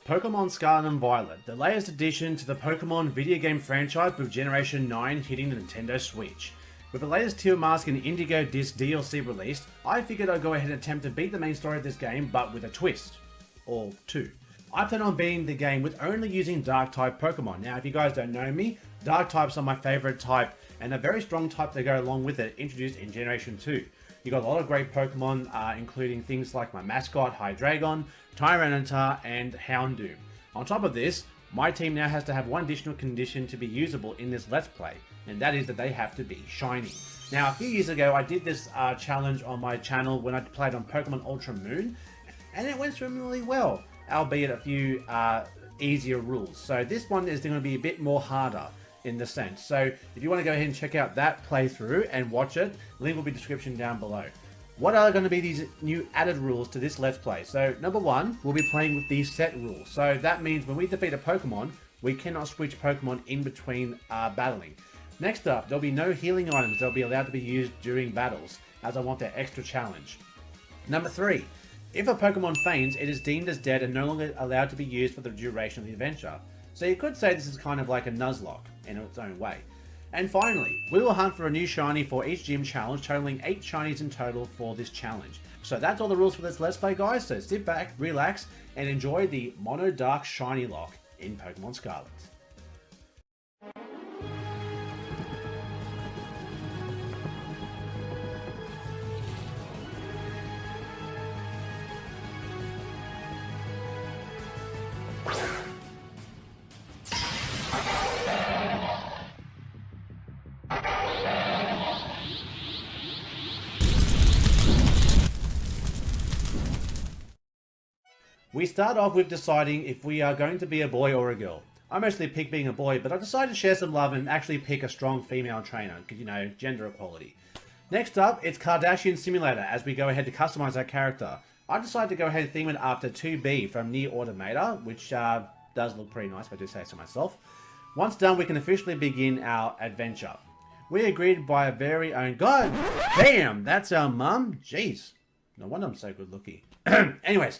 Pokémon Scarlet and Violet, the latest addition to the Pokémon video game franchise with Generation 9 hitting the Nintendo Switch. With the latest Teal Mask and Indigo Disc DLC released, I figured I'd go ahead and attempt to beat the main story of this game, but with a twist. Or two. I plan on beating the game with only using Dark-type Pokémon. Now, if you guys don't know me, Dark types are my favourite type, and a very strong type to go along with it, introduced in Generation 2. You got a lot of great Pokemon, including things like my mascot, Hydreigon, Tyranitar, and Houndoom. On top of this, my team now has to have one additional condition to be usable in this Let's Play, and that is that they have to be shiny. Now, a few years ago, I did this challenge on my channel when I played on Pokemon Ultra Moon, and it went swimmingly well, albeit a few easier rules. So this one is going to be a bit more harder in the sense. So if you want to go ahead and check out that playthrough and watch it, link will be in the description down below. What are going to be these new added rules to this Let's Play? So number one, we'll be playing with these set rules. So that means when we defeat a Pokemon, we cannot switch Pokemon in between battling. Next up, there'll be no healing items that'll be allowed to be used during battles, as I want that extra challenge. Number three, if a Pokemon faints, it is deemed as dead and no longer allowed to be used for the duration of the adventure. So you could say this is kind of like a Nuzlocke in its own way. And finally, we will hunt for a new shiny for each gym challenge, totaling 8 shinies in total for this challenge. So that's all the rules for this Let's Play, guys, so sit back, relax, and enjoy the Mono Dark Shiny Lock in Pokemon Scarlet. We start off with deciding if we are going to be a boy or a girl. I mostly pick being a boy, but I decided to share some love and actually pick a strong female trainer, because, you know, gender equality. Next up, it's Kardashian Simulator, as we go ahead to customize our character. I decided to go ahead and theme it after 2B from Nier Automata, which does look pretty nice, if I do say so myself. Once done, we can officially begin our adventure. We agreed by a very own... God damn, that's our mum? Jeez. No wonder I'm so good looking. Anyways.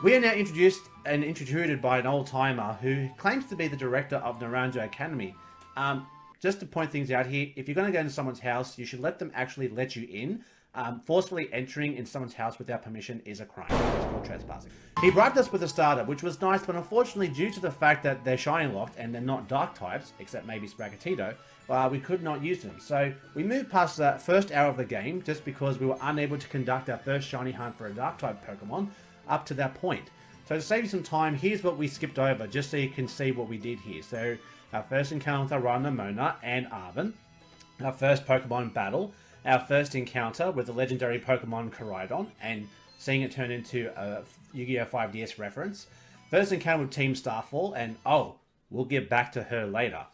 We are now introduced and intruded by an old-timer who claims to be the director of Naranjo Academy. Just to point things out here, if you're going to go into someone's house, you should let them actually let you in. Forcefully entering in someone's house without permission is a crime. It's called trespassing. He bribed us with a starter, which was nice, but unfortunately, due to the fact that they're shiny locked and they're not dark types, except maybe Sprigatito, we could not use them. So we moved past that first hour of the game just because we were unable to conduct our first shiny hunt for a dark type Pokemon up to that point. So to save you some time, here's what we skipped over, just so you can see what we did here. So our first encounter with Ramona and Arven, our first Pokemon battle, our first encounter with the legendary Pokemon Koraidon, and seeing it turn into a Yu-Gi-Oh! 5DS reference. First encounter with Team Starfall, and oh, we'll get back to her later.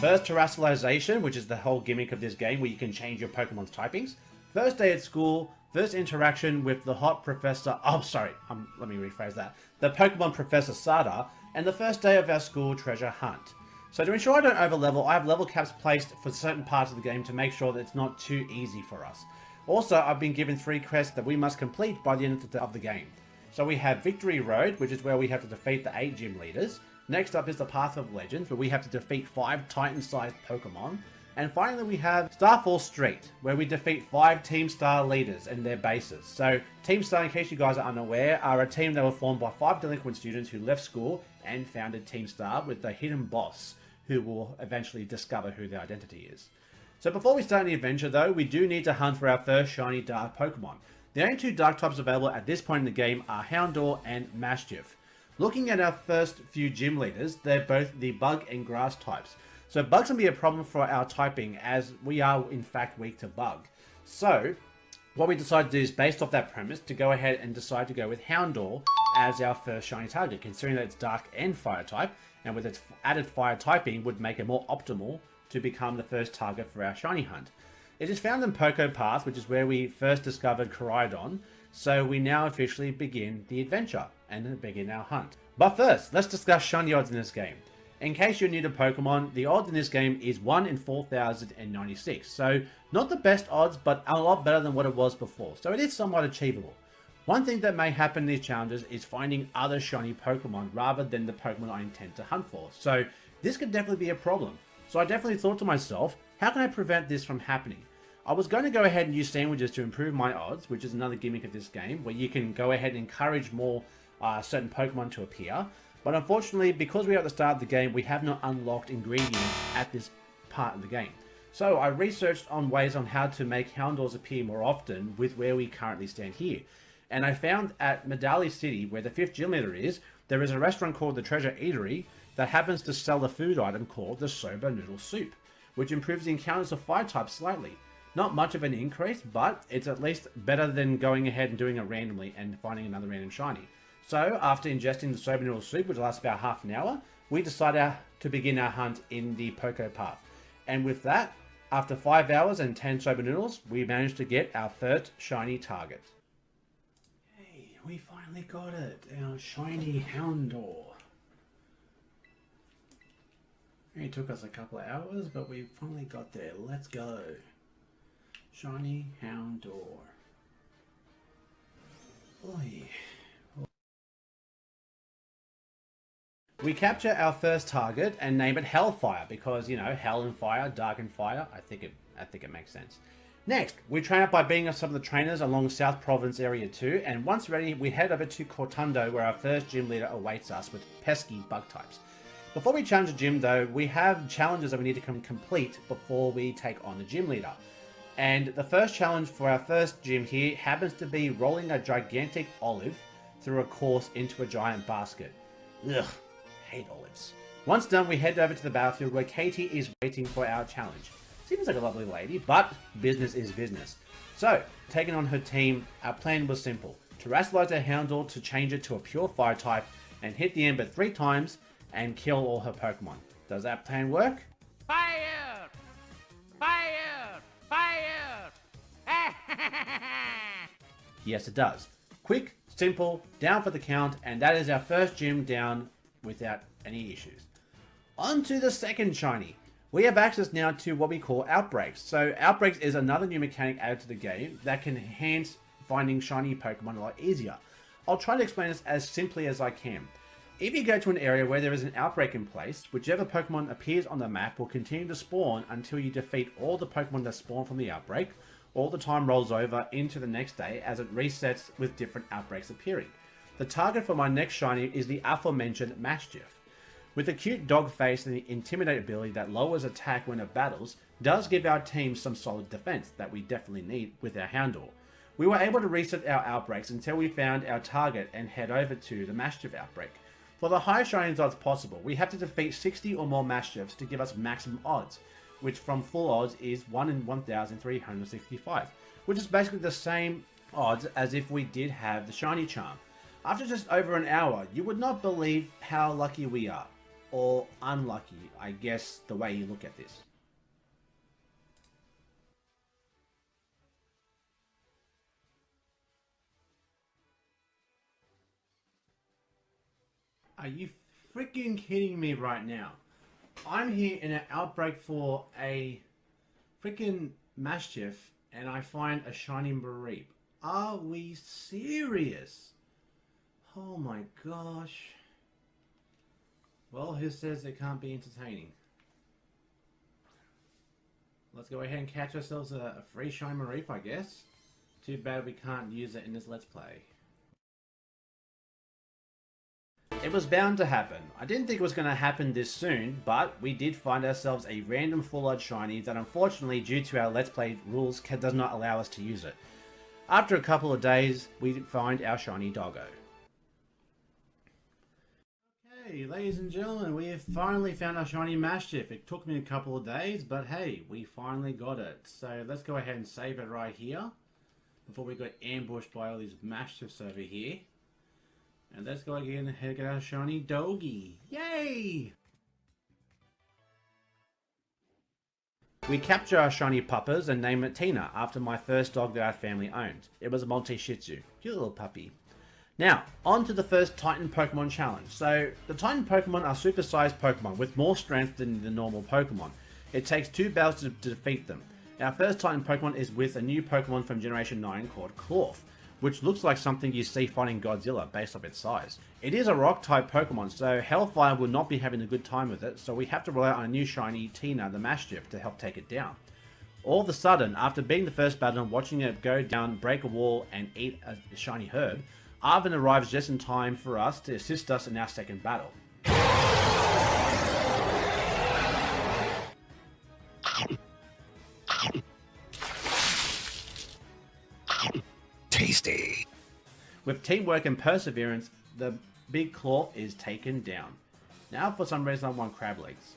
First Terrestrialization, which is the whole gimmick of this game where you can change your Pokemon's typings. First day at school. First interaction with the hot Professor... Oh, sorry. Let me rephrase that. The Pokemon Professor Sada. And the first day of our school treasure hunt. So to ensure I don't overlevel, I have level caps placed for certain parts of the game to make sure that it's not too easy for us. Also, I've been given 3 quests that we must complete by the end of the game. So we have Victory Road, which is where we have to defeat the 8 gym leaders. Next up is the Path of Legends, where we have to defeat 5 Titan-sized Pokemon. And finally, we have Starfall Street, where we defeat 5 Team Star leaders and their bases. So, Team Star, in case you guys are unaware, are a team that were formed by 5 delinquent students who left school and founded Team Star with the hidden boss, who will eventually discover who their identity is. So before we start the adventure though, we do need to hunt for our first shiny dark Pokemon. The only 2 dark types available at this point in the game are Houndour and Maschiff. Looking at our first few gym leaders, they're both the bug and grass types. So bugs can be a problem for our typing, as we are in fact weak to bug. So what we decided to do is, based off that premise, to go ahead and decide to go with Houndour as our first shiny target, considering that it's dark and fire type, and with its added fire typing would make it more optimal to become the first target for our shiny hunt. It is found in Poké Path, which is where we first discovered Koraidon, so we now officially begin the adventure and begin our hunt. But first, let's discuss shiny odds in this game. In case you're new to Pokemon, the odds in this game is 1 in 4,096, so not the best odds, but a lot better than what it was before, so it is somewhat achievable. One thing that may happen in these challenges is finding other shiny Pokemon rather than the Pokemon I intend to hunt for. So this could definitely be a problem. So I definitely thought to myself, how can I prevent this from happening? I was going to go ahead and use sandwiches to improve my odds, which is another gimmick of this game, where you can go ahead and encourage more certain Pokemon to appear. But unfortunately, because we are at the start of the game, we have not unlocked ingredients at this part of the game. So I researched on ways on how to make Houndours appear more often with where we currently stand here. And I found at Medali City, where the 5th gym leader is, there is a restaurant called the Treasure Eatery that happens to sell a food item called the Soba Noodle Soup, which improves the encounters of fire types slightly. Not much of an increase, but it's at least better than going ahead and doing it randomly and finding another random shiny. So after ingesting the Soba Noodle Soup, which lasts about half an hour, we decided to begin our hunt in the Poké Path. And with that, after 5 hours and 10 Soba Noodles, we managed to get our first shiny target. Hey, we finally got it, our shiny Houndour. It took us a couple of hours, but we finally got there. Let's go. Shiny Houndour. Oy. We capture our first target and name it Hellfire because, you know, hell and fire, dark and fire. I think it makes sense. Next, we train up by being up some of the trainers along South Province Area 2, and once ready, we head over to Cortundo where our first gym leader awaits us with pesky bug types. Before we challenge the gym though, we have challenges that we need to complete before we take on the gym leader. And the first challenge for our first gym here happens to be rolling a gigantic olive through a course into a giant basket. Ugh, hate olives. Once done, we head over to the battlefield where Katie is waiting for our challenge. Seems like a lovely lady, but business is business. So, taking on her team, our plan was simple. Terrasilize her Houndour to change it to a pure fire type and hit the Ember 3 times and kill all her Pokemon. Does that plan work? Fire! Fire! Fire! Yes, it does. Quick, simple, down for the count, and that is our first gym down without any issues. On to the second shiny. We have access now to what we call Outbreaks. So Outbreaks is another new mechanic added to the game that can enhance finding shiny Pokemon a lot easier. I'll try to explain this as simply as I can. If you go to an area where there is an outbreak in place, whichever Pokemon appears on the map will continue to spawn until you defeat all the Pokemon that spawn from the outbreak. All the time rolls over into the next day as it resets with different outbreaks appearing. The target for my next shiny is the aforementioned Mastiff. With a cute dog face and the Intimidate ability that lowers attack when it battles, does give our team some solid defense that we definitely need with our Houndour. We were able to reset our outbreaks until we found our target and head over to the Mastiff outbreak. For the highest shiny odds possible, we have to defeat 60 or more Mastiffs to give us maximum odds, which from full odds is 1 in 1,365, which is basically the same odds as if we did have the shiny charm. After just over an hour, you would not believe how lucky we are. Or unlucky, I guess, the way you look at this. Are you freaking kidding me right now? I'm here in an outbreak for a freaking Mastiff and I find a shiny Mareep. Are we serious? Oh my gosh. Well, who says it can't be entertaining? Let's go ahead and catch ourselves a free shiny Mareep, I guess. Too bad we can't use it in this Let's Play. It was bound to happen. I didn't think it was going to happen this soon, but we did find ourselves a random full art shiny that unfortunately, due to our Let's Play rules, does not allow us to use it. After a couple of days, we find our shiny Doggo. Okay, ladies and gentlemen, we have finally found our shiny Mastiff. It took me a couple of days, but hey, we finally got it. So let's go ahead and save it right here before we got ambushed by all these Mastiffs over here. And let's go again and get our shiny Doggy. Yay! We capture our shiny puppers and name it Tina after my first dog that our family owned. It was a Maltese Shih Tzu. Cute little puppy. Now, on to the first Titan Pokemon challenge. So, the Titan Pokemon are supersized Pokemon with more strength than the normal Pokemon. It takes 2 battles to defeat them. Our first Titan Pokemon is with a new Pokemon from Generation 9 called Clorf. which looks like something you see fighting Godzilla based off its size. It is a rock-type Pokemon, so Hellfire will not be having a good time with it, so we have to rely on a new shiny Tina the Mastiff to help take it down. All of a sudden, after beating the first battle and watching it go down, break a wall, and eat a shiny herb, Arven arrives just in time for us to assist us in our second battle. Tasty. With teamwork and perseverance, the big Claw is taken down. Now for some reason I want crab legs.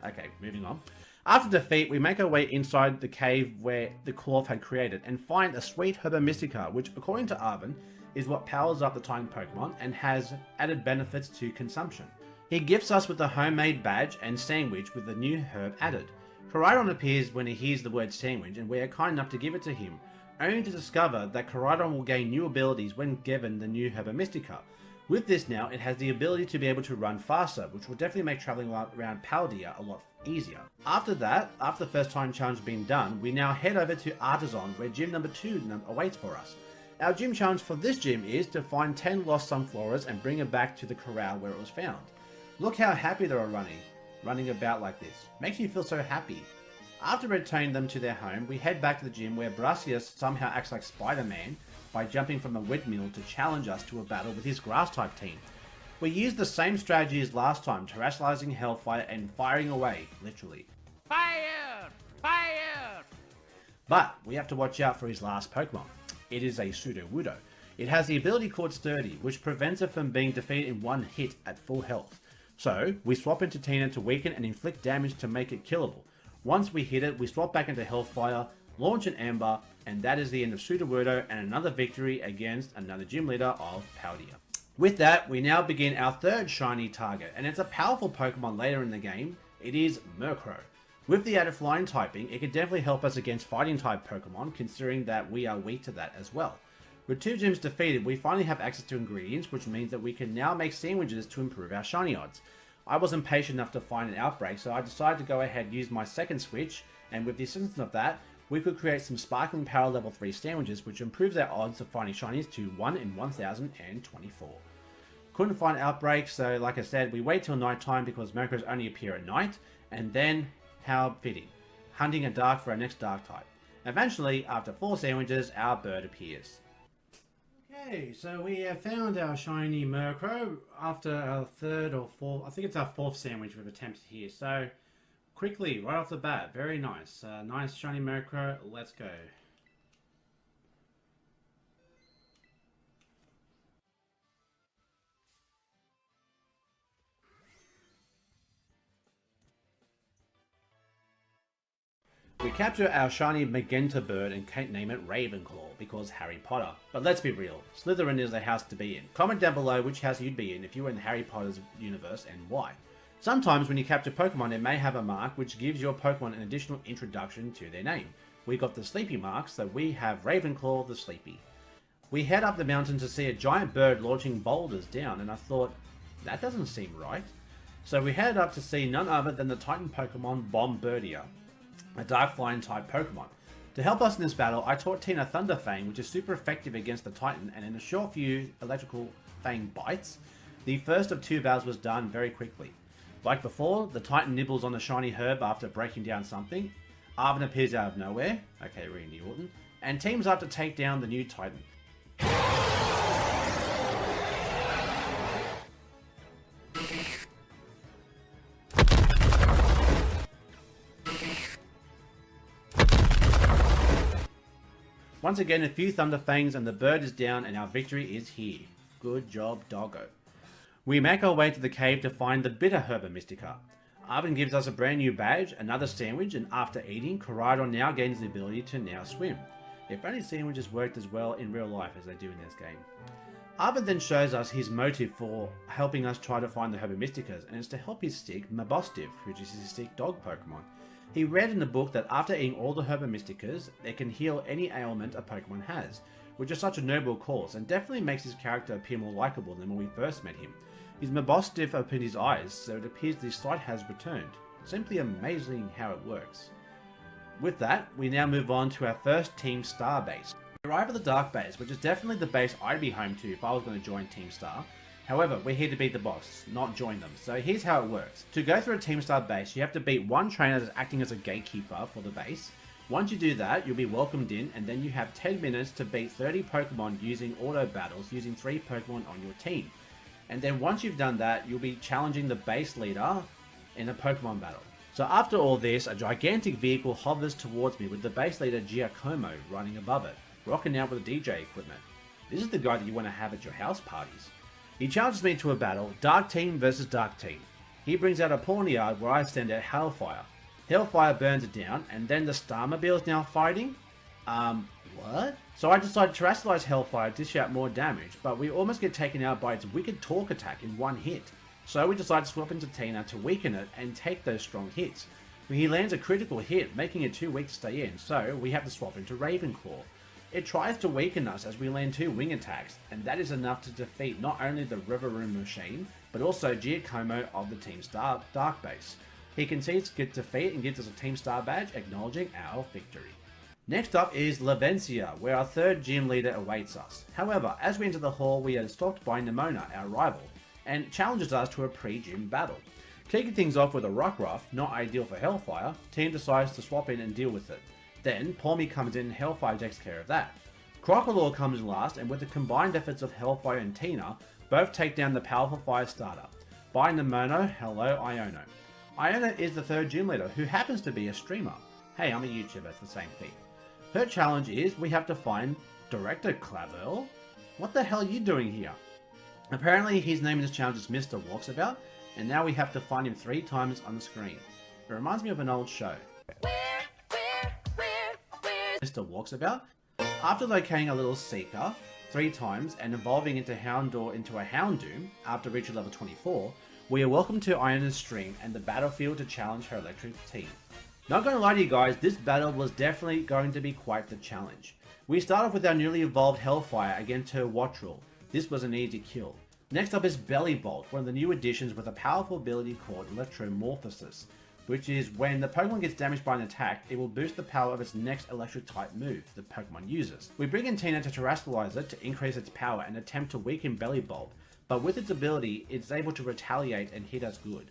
Okay, moving on. After defeat, we make our way inside the cave where the Claw had created and find a sweet Herba Mystica, which according to Arven, is what powers up the Titan Pokemon and has added benefits to consumption. He gifts us with a homemade badge and sandwich with the new herb added. Koraidon appears when he hears the word sandwich and we are kind enough to give it to him, only to discover that Koraidon will gain new abilities when given the new Herba Mystica. With this now, it has the ability to be able to run faster, which will definitely make travelling around Paldea a lot easier. After that, after the first time challenge being done, we now head over to Artisan, where gym number 2 awaits for us. Our gym challenge for this gym is to find 10 lost Sunfloras and bring it back to the corral where it was found. Look how happy they are running about like this. Makes you feel so happy. After returning them to their home, we head back to the gym where Brassius somehow acts like Spider-Man by jumping from a windmill to challenge us to a battle with his Grass-type team. We used the same strategy as last time, terrestrializing Hellfire and firing away, literally. Fire! Fire! But we have to watch out for his last Pokemon. It is a Sudowoodo. It has the ability called Sturdy, which prevents it from being defeated in one hit at full health. So, we swap into Tina to weaken and inflict damage to make it killable. Once we hit it, we swap back into Hellfire, launch an Ember, and that is the end of Sudowoodo and another victory against another gym leader of Paldea. With that, we now begin our third shiny target, and it's a powerful Pokemon later in the game. It is Murkrow. With the added flying typing, it can definitely help us against fighting type Pokemon, considering that we are weak to that as well. With 2 gyms defeated, we finally have access to ingredients, which means that we can now make sandwiches to improve our shiny odds. I wasn't patient enough to find an outbreak, so I decided to go ahead and use my second switch, and with the assistance of that, we could create some Sparkling Power Level 3 sandwiches, which improves our odds of finding shinies to 1 in 1024. Couldn't find outbreaks, so like I said, we wait till night time because Murkrows only appear at night, and then, how fitting, hunting a dark for our next dark type. Eventually, after 4 sandwiches, our bird appears. Okay, so we have found our shiny Murkrow after our 3rd or 4th, I think it's our 4th sandwich we've attempted here. So, quickly, right off the bat, very nice. Nice shiny Murkrow, let's go. We capture our shiny magenta bird and can't name it Ravenclaw because Harry Potter. But let's be real, Slytherin is the house to be in. Comment down below which house you'd be in if you were in Harry Potter's universe and why. Sometimes when you capture Pokemon it may have a mark which gives your Pokemon an additional introduction to their name. We got the Sleepy mark, so we have Ravenclaw the Sleepy. We head up the mountain to see a giant bird launching boulders down and I thought, that doesn't seem right. So we headed up to see none other than the Titan Pokemon Bombirdier, a dark flying type Pokemon. To help us in this battle, I taught Tina Thunder Fang, which is super effective against the Titan, and in a short few electrical Fang bites, the first of 2 battles was done very quickly. Like before, the Titan nibbles on the shiny herb after breaking down something, Arven appears out of nowhere, okay Randy Orton, and teams up to take down the new Titan. Once again, a few Thunder Fangs and the bird is down and our victory is here. Good job, doggo. We make our way to the cave to find the bitter Herba Mystica. Arven gives us a brand new badge, another sandwich, and after eating, Koraidon now gains the ability to now swim. If only sandwiches worked as well in real life as they do in this game. Arven then shows us his motive for helping us try to find the Herba Mysticas, and it's to help his stick Mabostiv, which is his stick dog Pokemon. He read in the book that after eating all the Herba Mysticas, it can heal any ailment a Pokemon has, which is such a noble cause and definitely makes his character appear more likable than when we first met him. His Mabostiv opened his eyes, so it appears the sight has returned. Simply amazing how it works. With that, we now move on to our first Team Starbase. We arrive at the Dark Base, which is definitely the base I'd be home to if I was going to join Team Star. However, we're here to beat the boss, not join them. So here's how it works. To go through a Team Star base, you have to beat one trainer that's acting as a gatekeeper for the base. Once you do that, you'll be welcomed in, and then you have 10 minutes to beat 30 Pokemon using auto battles, using 3 Pokemon on your team. And then once you've done that, you'll be challenging the base leader in a Pokemon battle. So after all this, a gigantic vehicle hovers towards me with the base leader Giacomo running above it, rocking out with the DJ equipment. This is the guy that you want to have at your house parties. He challenges me to a battle, Dark Team versus Dark Team. He brings out a Pawniard where I send out Hellfire. Hellfire burns it down, and then the Starmobile is now fighting? What? So I decide to terrestrialize Hellfire to dish out more damage, but we almost get taken out by its wicked talk attack in one hit. So we decide to swap into Tina to weaken it and take those strong hits. He lands a critical hit, making it too weak to stay in, so we have to swap into Ravenclaw. It tries to weaken us as we land 2 wing attacks, and that is enough to defeat not only the River Room Machine, but also Giacomo of the Team Star Dark Base. He concedes good defeat and gives us a Team Star badge, acknowledging our victory. Next up is Lavencia, where our 3rd gym leader awaits us. However, as we enter the hall, we are stopped by Nimona, our rival, and challenges us to a pre-gym battle. Kicking things off with a Rockruff, not ideal for Hellfire, team decides to swap in and deal with it. Then, Pawmi comes in and Hellfire takes care of that. Crocodile comes in last, and with the combined efforts of Hellfire and Tina, both take down the powerful Fire Starter. Bye Nimona, hello Iono. Iona is the 3rd gym leader, who happens to be a streamer. Hey, I'm a YouTuber, it's the same thing. Her challenge is we have to find Director Clavel? What the hell are you doing here? Apparently he's naming this challenge as Mr. Walksabout, and now we have to find him 3 times on the screen. It reminds me of an old show. Mr. Walksabout? After locating a little Seeker 3 times and evolving into Houndour into a Houndoom after reaching level 24, we are welcome to Iona's stream and the battlefield to challenge her electric team. Not gonna lie to you guys, this battle was definitely going to be quite the challenge. We start off with our newly evolved Hellfire against her Wattrel. This was an easy kill. Next up is Bellybolt, one of the new additions with a powerful ability called Electromorphosis, which is when the Pokemon gets damaged by an attack, it will boost the power of its next electric type move the Pokemon uses. We bring in Tina to terrestrialize it to increase its power and attempt to weaken Bellybolt, but with its ability, it's able to retaliate and hit us good.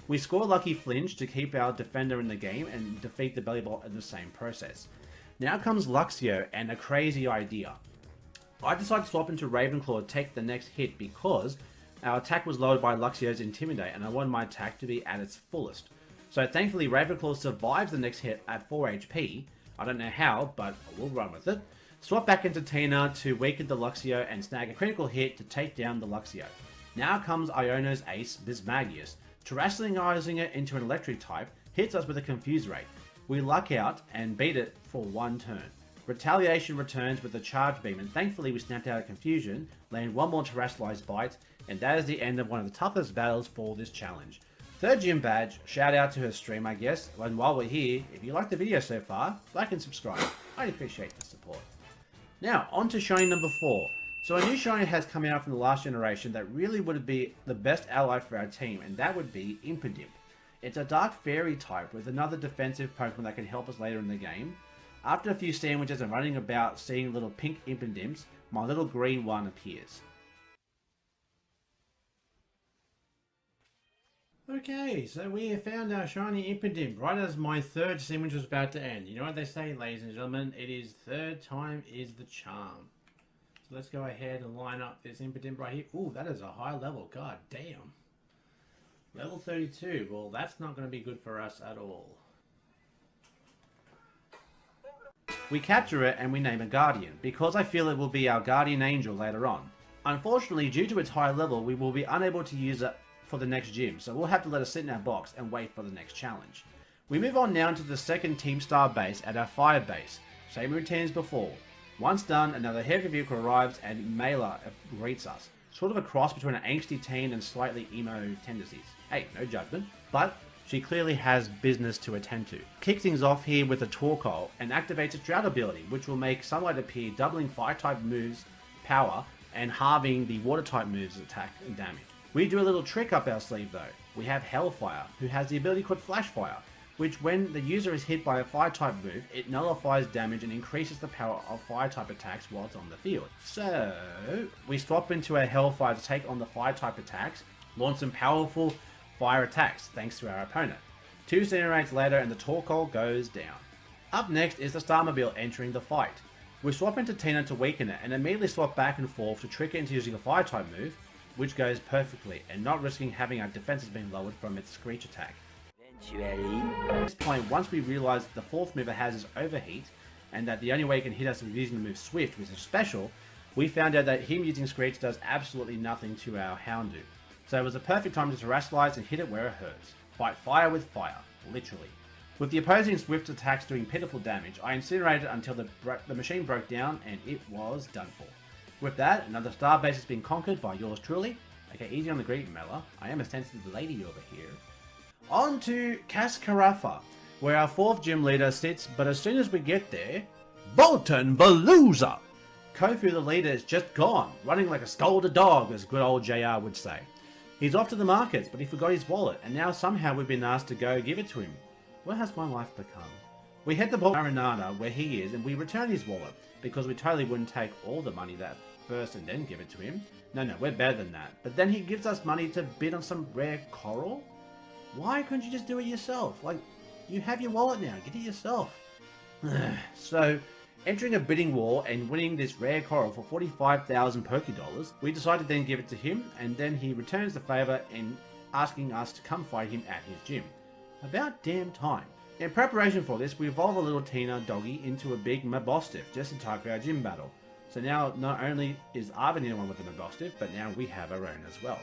We score Lucky Flinch to keep our defender in the game and defeat the Bellybolt in the same process. Now comes Luxio and a crazy idea. I decided to swap into Ravenclaw to take the next hit because our attack was lowered by Luxio's Intimidate and I wanted my attack to be at its fullest. So thankfully Ravenclaw survives the next hit at 4 HP. I don't know how, but we'll run with it. Swap back into Tina to weaken the Luxio and snag a critical hit to take down the Luxio. Now comes Iono's ace, Bismagius. Terrestrializing it into an electric type hits us with a Confuse Ray. We luck out and beat it for 1 turn. Retaliation returns with a Charge Beam, and thankfully we snapped out of Confusion, land 1 more Terrestrialized Bite, and that is the end of one of the toughest battles for this challenge. 3rd gym badge, shout out to her stream I guess, and while we're here, if you liked the video so far, like and subscribe. I'd appreciate the support. Now, on to Shiny number 4. So a new Shiny has come out from the last generation that really would be the best ally for our team, and that would be Impidimp. It's a Dark Fairy type with another defensive Pokemon that can help us later in the game. After a few sandwiches and running about seeing little pink Impidimps, my little green one appears. Okay, so we have found our shiny Impidimp right as my 3rd sandwich was about to end. You know what they say, ladies and gentlemen, it is 3rd time is the charm. So let's go ahead and line up this Impidimp right here. Ooh, that is a high level, god damn. Level 32, well that's not going to be good for us at all. We capture it and we name a Guardian, because I feel it will be our Guardian Angel later on. Unfortunately, due to its high level, we will be unable to use it for the next gym, so we'll have to let it sit in our box and wait for the next challenge. We move on now to the 2nd Team Star base at our Fire base. Same routine as before. Once done, another heavy vehicle arrives and Mela greets us. Sort of a cross between an angsty teen and slightly emo tendencies. Hey, no judgment, but she clearly has business to attend to. Kick things off here with a Torkoal and activates its Drought ability, which will make Sunlight appear, doubling Fire-type moves' power and halving the Water-type moves' attack and damage. We do a little trick up our sleeve though. We have Hellfire, who has the ability called Flashfire, which when the user is hit by a fire-type move, it nullifies damage and increases the power of fire-type attacks while it's on the field. So, we swap into a Hellfire to take on the fire-type attacks, launch some powerful fire attacks thanks to our opponent. 2 Incinerates later and the Torkoal goes down. Up next is the Starmobile entering the fight. We swap into Tina to weaken it and immediately swap back and forth to trick it into using a fire-type move, which goes perfectly and not risking having our defenses being lowered from its Screech attack. At this point, once we realise the 4th mover has his Overheat, and that the only way he can hit us is using the move Swift, which is special, we found out that him using Screech does absolutely nothing to our Houndoom. So it was a perfect time to terrestrialize and hit it where it hurts. Fight fire with fire, literally. With the opposing Swift attacks doing pitiful damage, I incinerated until the machine broke down and it was done for. With that, another star base has been conquered by yours truly. Okay, easy on the greeting, Mela. I am a sensitive lady over here. On to Cascarafa, where our 4th gym leader sits, but as soon as we get there, Bolton Balooza! Kofu the leader is just gone, running like a scolded dog, as good old JR would say. He's off to the markets, but he forgot his wallet, and now somehow we've been asked to go give it to him. What has my life become? We head to Marinada, where he is, and we return his wallet, because we totally wouldn't take all the money that first and then give it to him. No, we're better than that. But then he gives us money to bid on some rare coral? Why couldn't you just do it yourself? Like, you have your wallet now, get it yourself. So, entering a bidding war and winning this rare coral for 45,000 Pokédollars, we decide to then give it to him, and then he returns the favour in asking us to come fight him at his gym. About damn time. In preparation for this, we evolve a little Tina doggy into a big Mabostiff, just in time for our gym battle. So now, not only is Arvin the one with the Mabostiff, but now we have our own as well.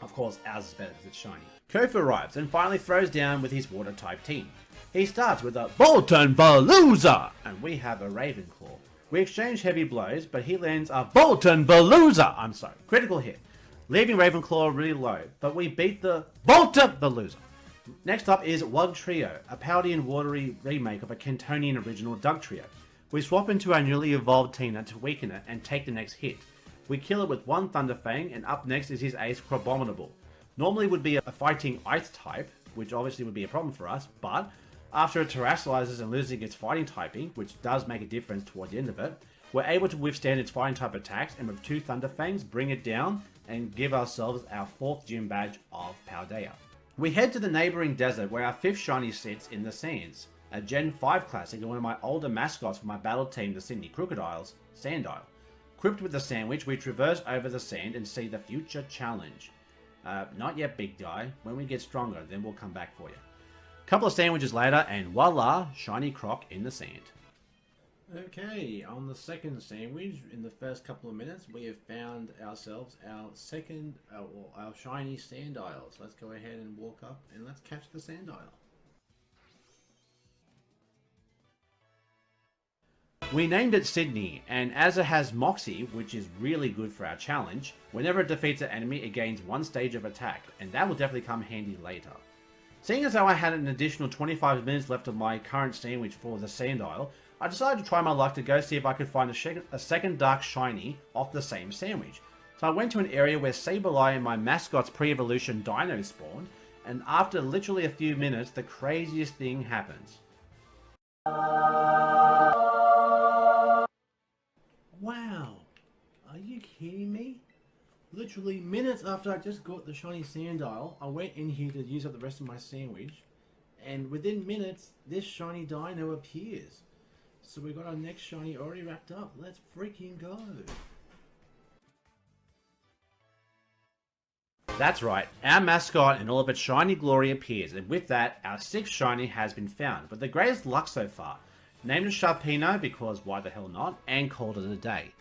Of course, ours is better because it's shiny. Kofu arrives and finally throws down with his water-type team. He starts with a Bolton Balooza, and we have a Ravenclaw. We exchange heavy blows, but he lands a Bolton Balooza, critical hit, leaving Ravenclaw really low, but we beat the Bolton Balooza. Next up is Wugtrio, a pouty and watery remake of a Cantonian original Dugtrio. We swap into our newly evolved Tina to weaken it and take the next hit. We kill it with 1 Thunderfang, and up next is his ace Crabominable. Normally would be a fighting ice type, which obviously would be a problem for us, but after it terrestrializes and losing its fighting typing, which does make a difference toward the end of it, we're able to withstand its fighting type attacks and with 2 Thunderfangs bring it down and give ourselves our 4th gym badge of Paldea. We head to the neighboring desert where our 5th shiny sits in the sands, a Gen 5 classic and one of my older mascots for my battle team, the Sydney Crocodiles, Sandile. Equipped with the sandwich, we traverse over the sand and see the future challenge. Not yet, big guy. When we get stronger, then we'll come back for you. Couple of sandwiches later, and voila, shiny croc in the sand. Okay, on the second sandwich, in the first couple of minutes, we have found ourselves our shiny Sandile. So let's go ahead and walk up and let's catch the Sandile. We named it Sydney, and as it has Moxie, which is really good for our challenge, whenever it defeats an enemy, it gains 1 stage of attack, and that will definitely come handy later. Seeing as how I had an additional 25 minutes left of my current sandwich for the Sandile, I decided to try my luck to go see if I could find a second Dark Shiny off the same sandwich. So I went to an area where Sableye and my mascot's pre-evolution dino spawned, and after literally a few minutes, the craziest thing happens. Wow, are you kidding me? Literally minutes after I just got the shiny Sandile, I went in here to use up the rest of my sandwich, and within minutes, this shiny dino appears. So we got our next shiny already wrapped up. Let's freaking go. That's right, our mascot in all of its shiny glory appears, and with that, our 6th shiny has been found, with the greatest luck so far. Named it Sharpino because why the hell not, and called it a day.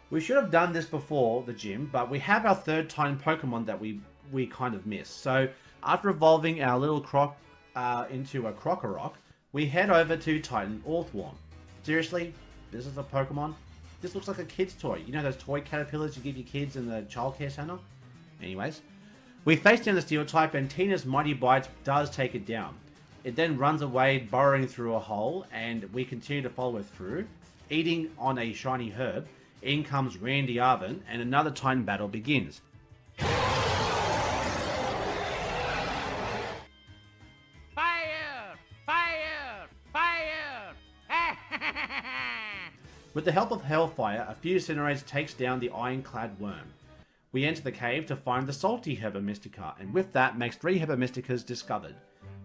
We should have done this before the gym, but we have our 3rd Titan Pokemon that we kind of missed. So after evolving our little croc into a Crocorock, we head over to Titan Orthworm. Seriously, this is a Pokemon? This looks like a kid's toy. You know those toy caterpillars you give your kids in the childcare center? Anyways, we face down the Steel type and Tina's Mighty Bite does take it down. It then runs away, burrowing through a hole, and we continue to follow it through. Eating on a shiny herb, in comes Randy Arvin, and another Titan battle begins. Fire! With the help of Hellfire, a few Incinerates takes down the ironclad worm. We enter the cave to find the salty Herba Mystica, and with that makes 3 Herba Mysticas discovered.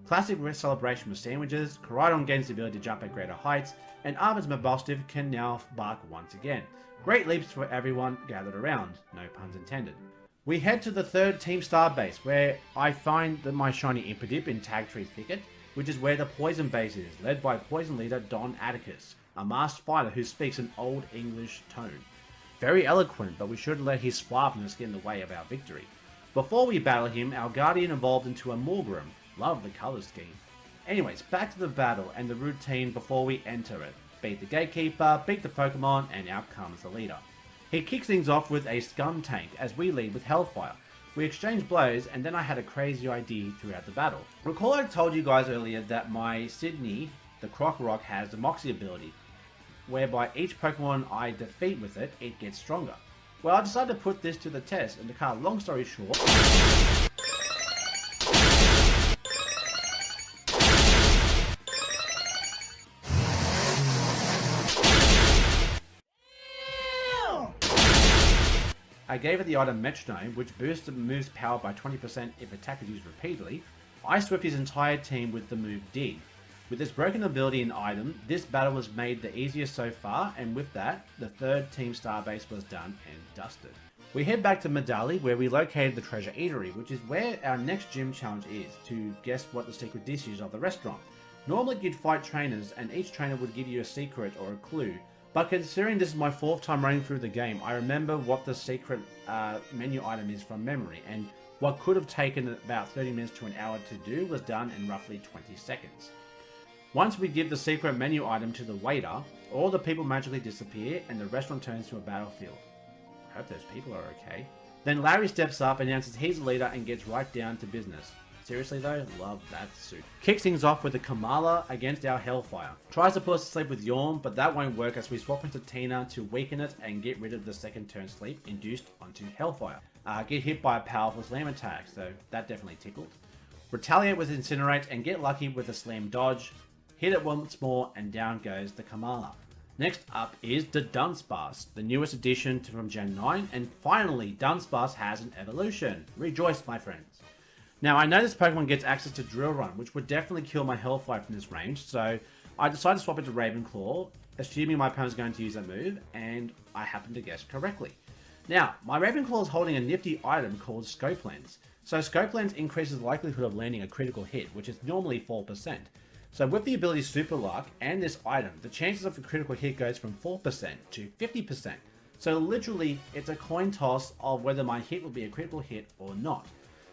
Classic celebration with sandwiches, Koraidon gains the ability to jump at greater heights, and Armin's Mabostiv can now bark once again. Great leaps for everyone gathered around, no puns intended. We head to the 3rd Team Star base, where I find my shiny Impidip in Tag Tree Thicket, which is where the Poison base is, led by Poison leader Don Atticus, a masked fighter who speaks an Old English tone. Very eloquent, but we shouldn't let his suaveness get in the way of our victory. Before we battle him, our Guardian evolved into a Morgrim. Love the colour scheme. Anyways, back to the battle and the routine before we enter it. Beat the Gatekeeper, beat the Pokemon, and out comes the leader. He kicks things off with a Scum Tank as we lead with Hellfire. We exchange blows, and then I had a crazy idea throughout the battle. Recall I told you guys earlier that my Sydney, the Croc has the Moxie ability, whereby each Pokemon I defeat with it, it gets stronger. Well, I decided to put this to the test, and to cut a long story short, I gave it the item Metronome, which boosts the move's power by 20% if attack is used repeatedly. I swept his entire team with the move Dig. With this broken ability and item, this battle was made the easiest so far, and with that, the 3rd Team Starbase was done and dusted. We head back to Medali, where we located the Treasure Eatery, which is where our next gym challenge is, to guess what the secret dish is of the restaurant. Normally you'd fight trainers, and each trainer would give you a secret or a clue, but considering this is my 4th time running through the game, I remember what the secret menu item is from memory, and what could have taken about 30 minutes to an hour to do was done in roughly 20 seconds. Once we give the secret menu item to the waiter, all the people magically disappear and the restaurant turns to a battlefield. I hope those people are okay. Then Larry steps up, announces he's the leader, and gets right down to business. Seriously though, love that suit. Kicks things off with a Kamala against our Hellfire. Tries to put us to sleep with Yorm, but that won't work as we swap into Tina to weaken it and get rid of the second turn sleep induced onto Hellfire. Get hit by a powerful slam attack, so that definitely tickled. Retaliate with Incinerate and get lucky with a slam dodge. Hit it once more and down goes the Kamala. Next up is the Dunsparce, the newest addition from Gen 9, and finally Dunsparce has an evolution. Rejoice, my friends. Now, I know this Pokemon gets access to Drill Run, which would definitely kill my Hellfire from this range, so I decided to swap it to Ravenclaw, assuming my opponent's going to use that move, and I happened to guess correctly. Now, my Ravenclaw is holding a nifty item called Scope Lens. So Scope Lens increases the likelihood of landing a critical hit, which is normally 4%. So with the ability Super Luck and this item, the chances of a critical hit goes from 4% to 50%. So literally, it's a coin toss of whether my hit will be a critical hit or not.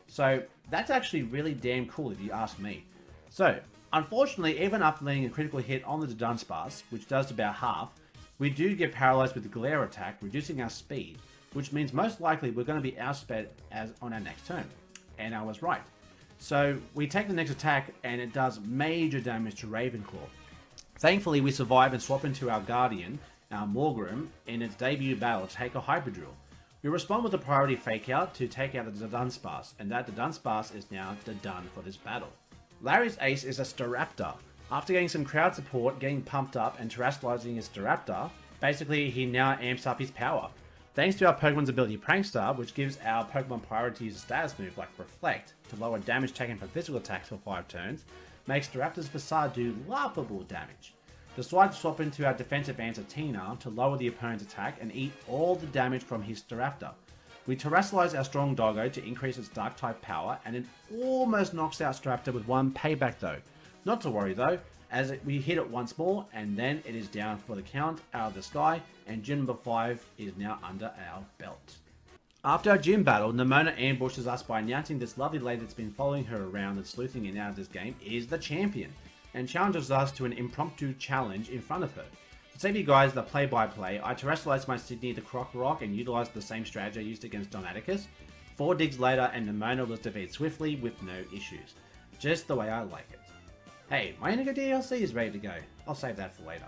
So that's actually really damn cool if you ask me. So, unfortunately, even after landing a critical hit on the Dunsparce, which does about half, we do get paralyzed with the Glare attack, reducing our speed, which means most likely we're going to be outsped as on our next turn. And I was right. So we take the next attack and it does major damage to Ravenclaw. Thankfully we survive and swap into our Guardian, our Morgrim, in its debut battle to take a Hyperdrill. We respond with a priority fake out to take out the Dunsparce, and that the Dunsparce is now done for this battle. Larry's ace is a Staraptor. After getting some crowd support, getting pumped up and terrestrializing his Staraptor, basically he now amps up his power. Thanks to our Pokemon's ability Prankstar, which gives our Pokemon priority to use a status move like Reflect to lower damage taken from physical attacks for 5 turns, makes Staraptor's Facade do laughable damage. Decide to swap into our defensive answer Tina to lower the opponent's attack and eat all the damage from his Staraptor. We terrestrialize our Strong Doggo to increase its Dark type power, and it almost knocks out Staraptor with 1 payback though. Not to worry though, as we hit it once more and then it is down for the count out of the sky, and gym number 5 is now under our belt. After our gym battle, Nimona ambushes us by announcing this lovely lady that's been following her around and sleuthing in and out of this game is the champion, and challenges us to an impromptu challenge in front of her. To save you guys the play-by-play, I terrestrialized my Sydney to Croc and utilized the same strategy I used against Don Atticus. 4 digs later and Nimona was defeated swiftly with no issues. Just the way I like it. Hey, my Indigo DLC is ready to go. I'll save that for later.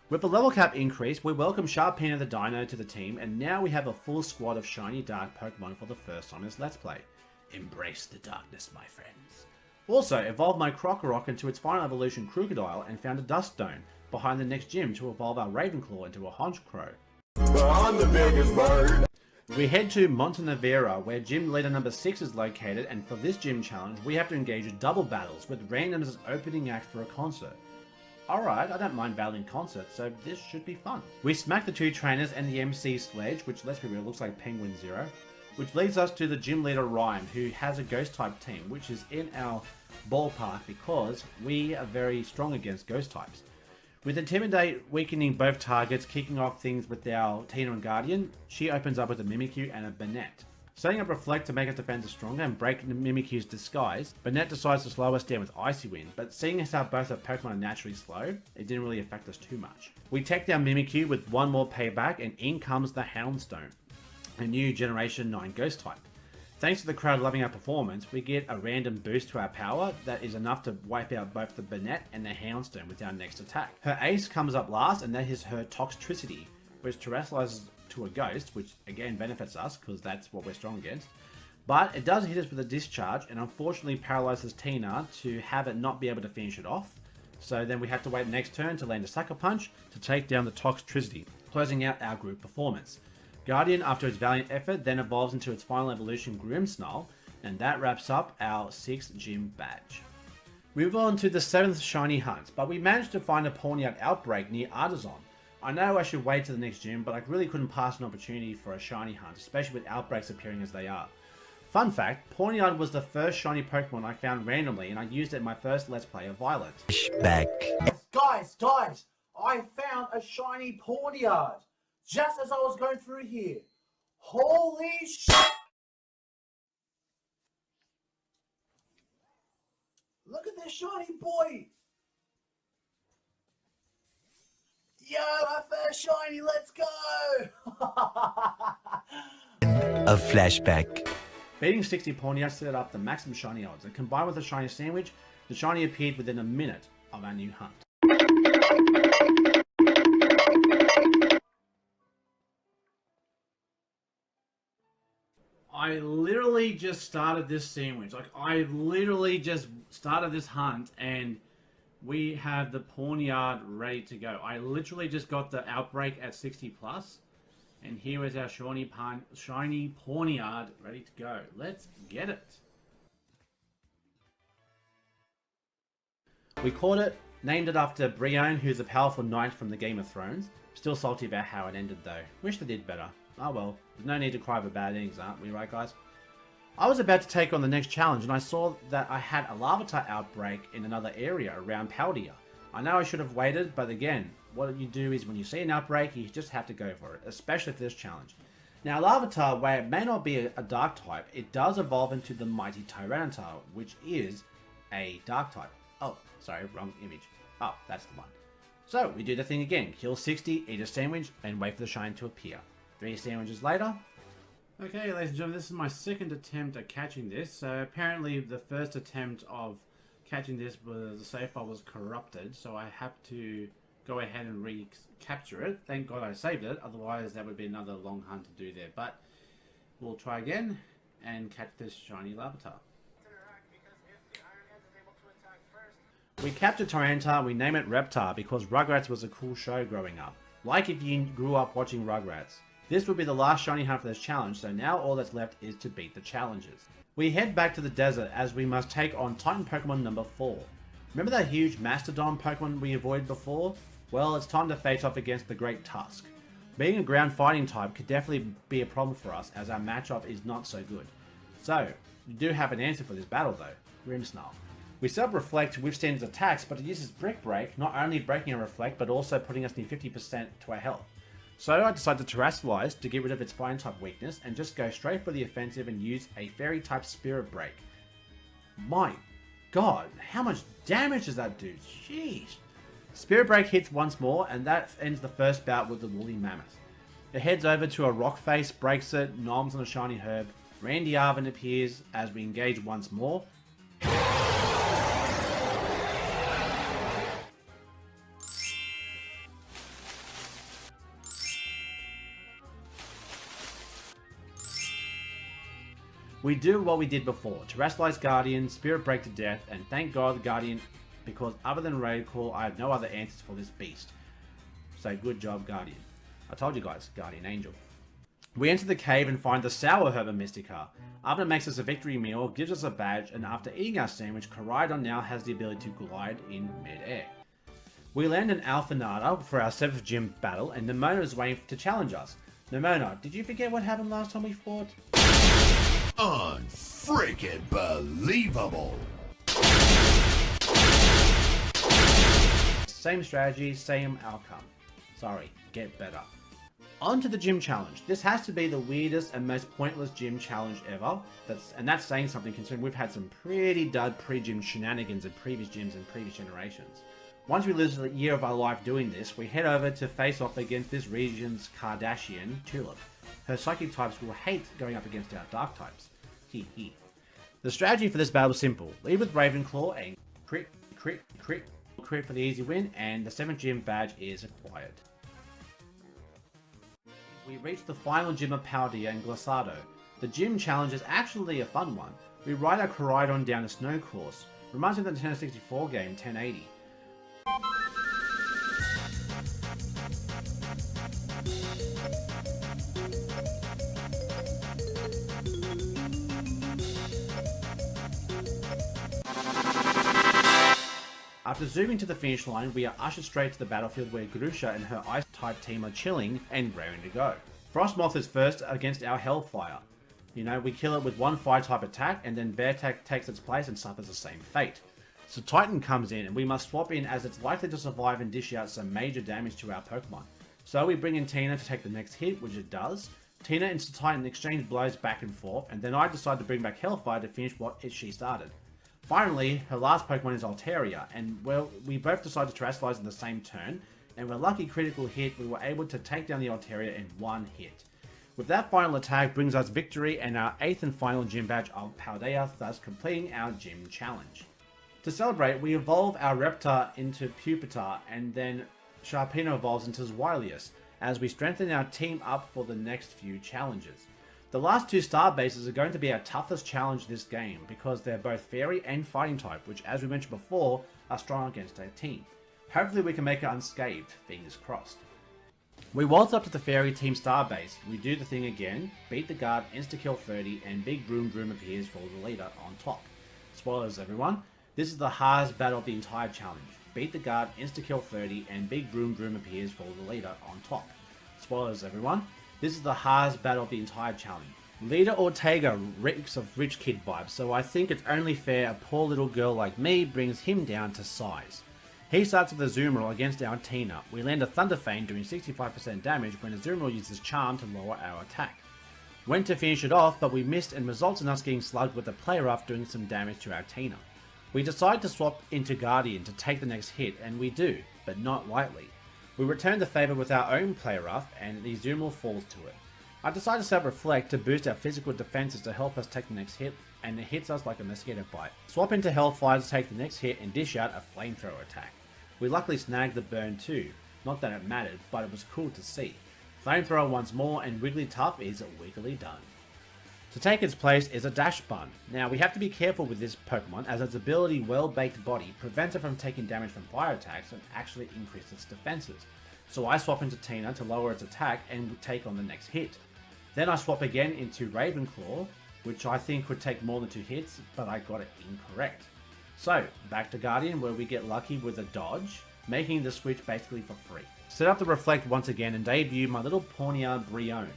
With the level cap increase, we welcome Sharpino the Dino to the team, and now we have a full squad of shiny dark Pokemon for the first time as Let's Play. Embrace the darkness, my friends. Also, evolved my Krokorok into its final evolution Crocodile and found a Dust Stone behind the next gym to evolve our Ravenclaw into a Honchkrow. But I'm the biggest bird. We head to Montenevera, where gym leader number 6 is located, and for this gym challenge, we have to engage in double battles with randoms as opening act for a concert. Alright, I don't mind battling concerts, so this should be fun. We smack the 2 trainers and the MC Sledge, which let's be real, looks like Penguin Zero, which leads us to the gym leader Rhyme, who has a ghost type team, which is in our ballpark because we are very strong against ghost types. With Intimidate weakening both targets, kicking off things with our Tina and Guardian, she opens up with a Mimikyu and a Banette. Setting up Reflect to make its defenses stronger and break Mimikyu's disguise, Banette decides to slow us down with Icy Wind, but seeing as how both our Pokemon are naturally slow, it didn't really affect us too much. We tech down Mimikyu with one more payback, and in comes the Houndstone, a new Generation 9 Ghost type. Thanks to the crowd loving our performance, we get a random boost to our power that is enough to wipe out both the Banette and the Houndstone with our next attack. Her ace comes up last, and that is her Toxtricity, which terrestrializes to a ghost, which again benefits us because that's what we're strong against. But it does hit us with a discharge and unfortunately paralyzes Tina to have it not be able to finish it off. So then we have to wait the next turn to land a Sucker Punch to take down the Toxtricity, closing out our group performance. Guardian, after its valiant effort, then evolves into its final evolution Grimmsnarl, and that wraps up our 6th gym badge. We move on to the 7th shiny hunt, but we managed to find a Pawniard Outbreak near Artisan. I know I should wait to the next gym, but I really couldn't pass an opportunity for a shiny hunt, especially with outbreaks appearing as they are. Fun fact, Pawniard was the first shiny Pokemon I found randomly, and I used it in my first Let's Play of Violet. Back. Guys, I found a shiny Pawniard just as I was going through here. Holy shit! Look at this shiny boy! Yo, my first shiny, let's go! A flashback. Beating 60 Pawniard set up the maximum shiny odds, and combined with the shiny sandwich, the shiny appeared within a minute of our new hunt. I literally just started this sandwich. Like, I literally just started this hunt and we have the Pawniard ready to go. I literally just got the Outbreak at 60 plus. And here is our shiny Pawniard ready to go. Let's get it. We caught it, named it after Brienne, who's a powerful knight from the Game of Thrones. Still salty about how it ended though. Wish they did better. Oh well, there's no need to cry for bad endings, aren't we, right guys? I was about to take on the next challenge and I saw that I had a Larvitar outbreak in another area around Paldea. I know I should have waited, but again, what you do is when you see an outbreak, you just have to go for it, especially for this challenge. Now Larvitar, where it may not be a dark type, it does evolve into the mighty Tyranitar, which is a dark type. Oh, sorry, wrong image. Oh, that's the one. So, we do the thing again. Kill 60, eat a sandwich, and wait for the shine to appear. 3 sandwiches later. Okay, ladies and gentlemen, this is my second attempt at catching this. So, apparently the first attempt of catching this was, the save file was corrupted, so I have to go ahead and recapture it. Thank God I saved it, otherwise that would be another long hunt to do there. But, we'll try again, and catch this shiny Larvitar. We captured Tyranitar, we name it Reptar because Rugrats was a cool show growing up. Like if you grew up watching Rugrats. This will be the last shiny hunt for this challenge, so now all that's left is to beat the challenges. We head back to the desert as we must take on Titan Pokemon number 4. Remember that huge Mastodon Pokemon we avoided before? Well, it's time to face off against the Great Tusk. Being a ground fighting type could definitely be a problem for us as our matchup is not so good. So, you do have an answer for this battle though, Grimmsnarl. We set up Reflect to withstand its attacks, but it uses Brick Break, not only breaking our Reflect, but also putting us near 50% to our health. So I decided to Terrestrialize to get rid of its Flying type weakness and just go straight for the offensive and use a Fairy type Spirit Break. My god, how much damage does that do? Jeez. Spirit Break hits once more, and that ends the first bout with the Woolly Mammoth. It heads over to a Rock Face, breaks it, noms on a Shiny Herb. Randy Arvin appears as we engage once more. We do what we did before, terrestrialize Guardian, Spirit Break to death, and thank God Guardian, because other than Raid Call, I have no other answers for this beast. So good job, Guardian. I told you guys, Guardian Angel. We enter the cave and find the Sour Herba Mystica. Oven makes us a victory meal, gives us a badge, and after eating our sandwich, Koraidon now has the ability to glide in mid-air. We land in Alphanada for our 7th gym battle, and Nemona is waiting to challenge us. Nemona, did you forget what happened last time we fought? Unfreaking believable. Same strategy, same outcome. Sorry, get better. On to the gym challenge. This has to be the weirdest and most pointless gym challenge ever. That's saying something considering we've had some pretty dud pre-gym shenanigans in previous gyms and previous generations. Once we lose a year of our life doing this, we head over to face off against this region's Kardashian, Tulip. Her psychic types will hate going up against our dark types. Hee hee. The strategy for this battle is simple. Lead with Ravenclaw and crit for the easy win, and the 7th gym badge is acquired. We reach the final gym of Paldea and Glissado. The gym challenge is actually a fun one. We ride our Koraidon down a snow course. Reminds me of the Nintendo 64 game 1080. After zooming to the finish line, we are ushered straight to the battlefield where Grusha and her Ice-type team are chilling and raring to go. Frostmoth is first against our Hellfire. You know, we kill it with one Fire-type attack, and then Beartac takes its place and suffers the same fate. So Titan comes in, and we must swap in as it's likely to survive and dish out some major damage to our Pokemon. So we bring in Tina to take the next hit, which it does. Tina and Titan exchange blows back and forth, and then I decide to bring back Hellfire to finish what she started. Finally, her last Pokemon is Altaria, and well, we both decided to terrestrialize in the same turn, and with a lucky critical hit, we were able to take down the Altaria in one hit. With that final attack brings us victory and our 8th and final gym badge of Paldea, thus completing our gym challenge. To celebrate, we evolve our Reptar into Pupitar, and then Sharpino evolves into Zweilius, as we strengthen our team up for the next few challenges. The last 2 star bases are going to be our toughest challenge this game, because they're both fairy and fighting type, which as we mentioned before, are strong against our team. Hopefully we can make it unscathed, fingers crossed. We waltz up to the fairy team star base, we do the thing again, beat the guard, insta-kill 30, and Big Broom appears for the leader on top. Spoilers everyone, this is the hardest battle of the entire challenge. Beat the guard, insta-kill 30, and Big Broom appears for the leader on top. Spoilers everyone, this is the hardest battle of the entire challenge. Leader Ortega reeks of rich kid vibes, so I think it's only fair a poor little girl like me brings him down to size. He starts with a Azumarill against our Tina. We land a Thunder Fang doing 65% damage when Azumarill uses Charm to lower our attack. Went to finish it off, but we missed and results in us getting slugged with a Play Rough doing some damage to our Tina. We decide to swap into Guardian to take the next hit, and we do, but not lightly. We return the favour with our own Play Rough, and the Azumarill falls to it. I decide to set Reflect to boost our physical defenses to help us take the next hit, and it hits us like a mosquito bite. Swap into Hellfire to take the next hit and dish out a Flamethrower attack. We luckily snagged the burn too, not that it mattered, but it was cool to see. Flamethrower once more, and Wigglytuff is wiggly done. To take its place is a Dash Bun. Now we have to be careful with this Pokemon as its ability Well-Baked Body prevents it from taking damage from fire attacks and actually increases its defenses. So I swap into Tina to lower its attack and take on the next hit. Then I swap again into Ravenclaw, which I think would take more than 2 hits, but I got it incorrect. So, back to Guardian where we get lucky with a dodge, making the switch basically for free. Set up the Reflect once again and debut my little Pawniard Brion.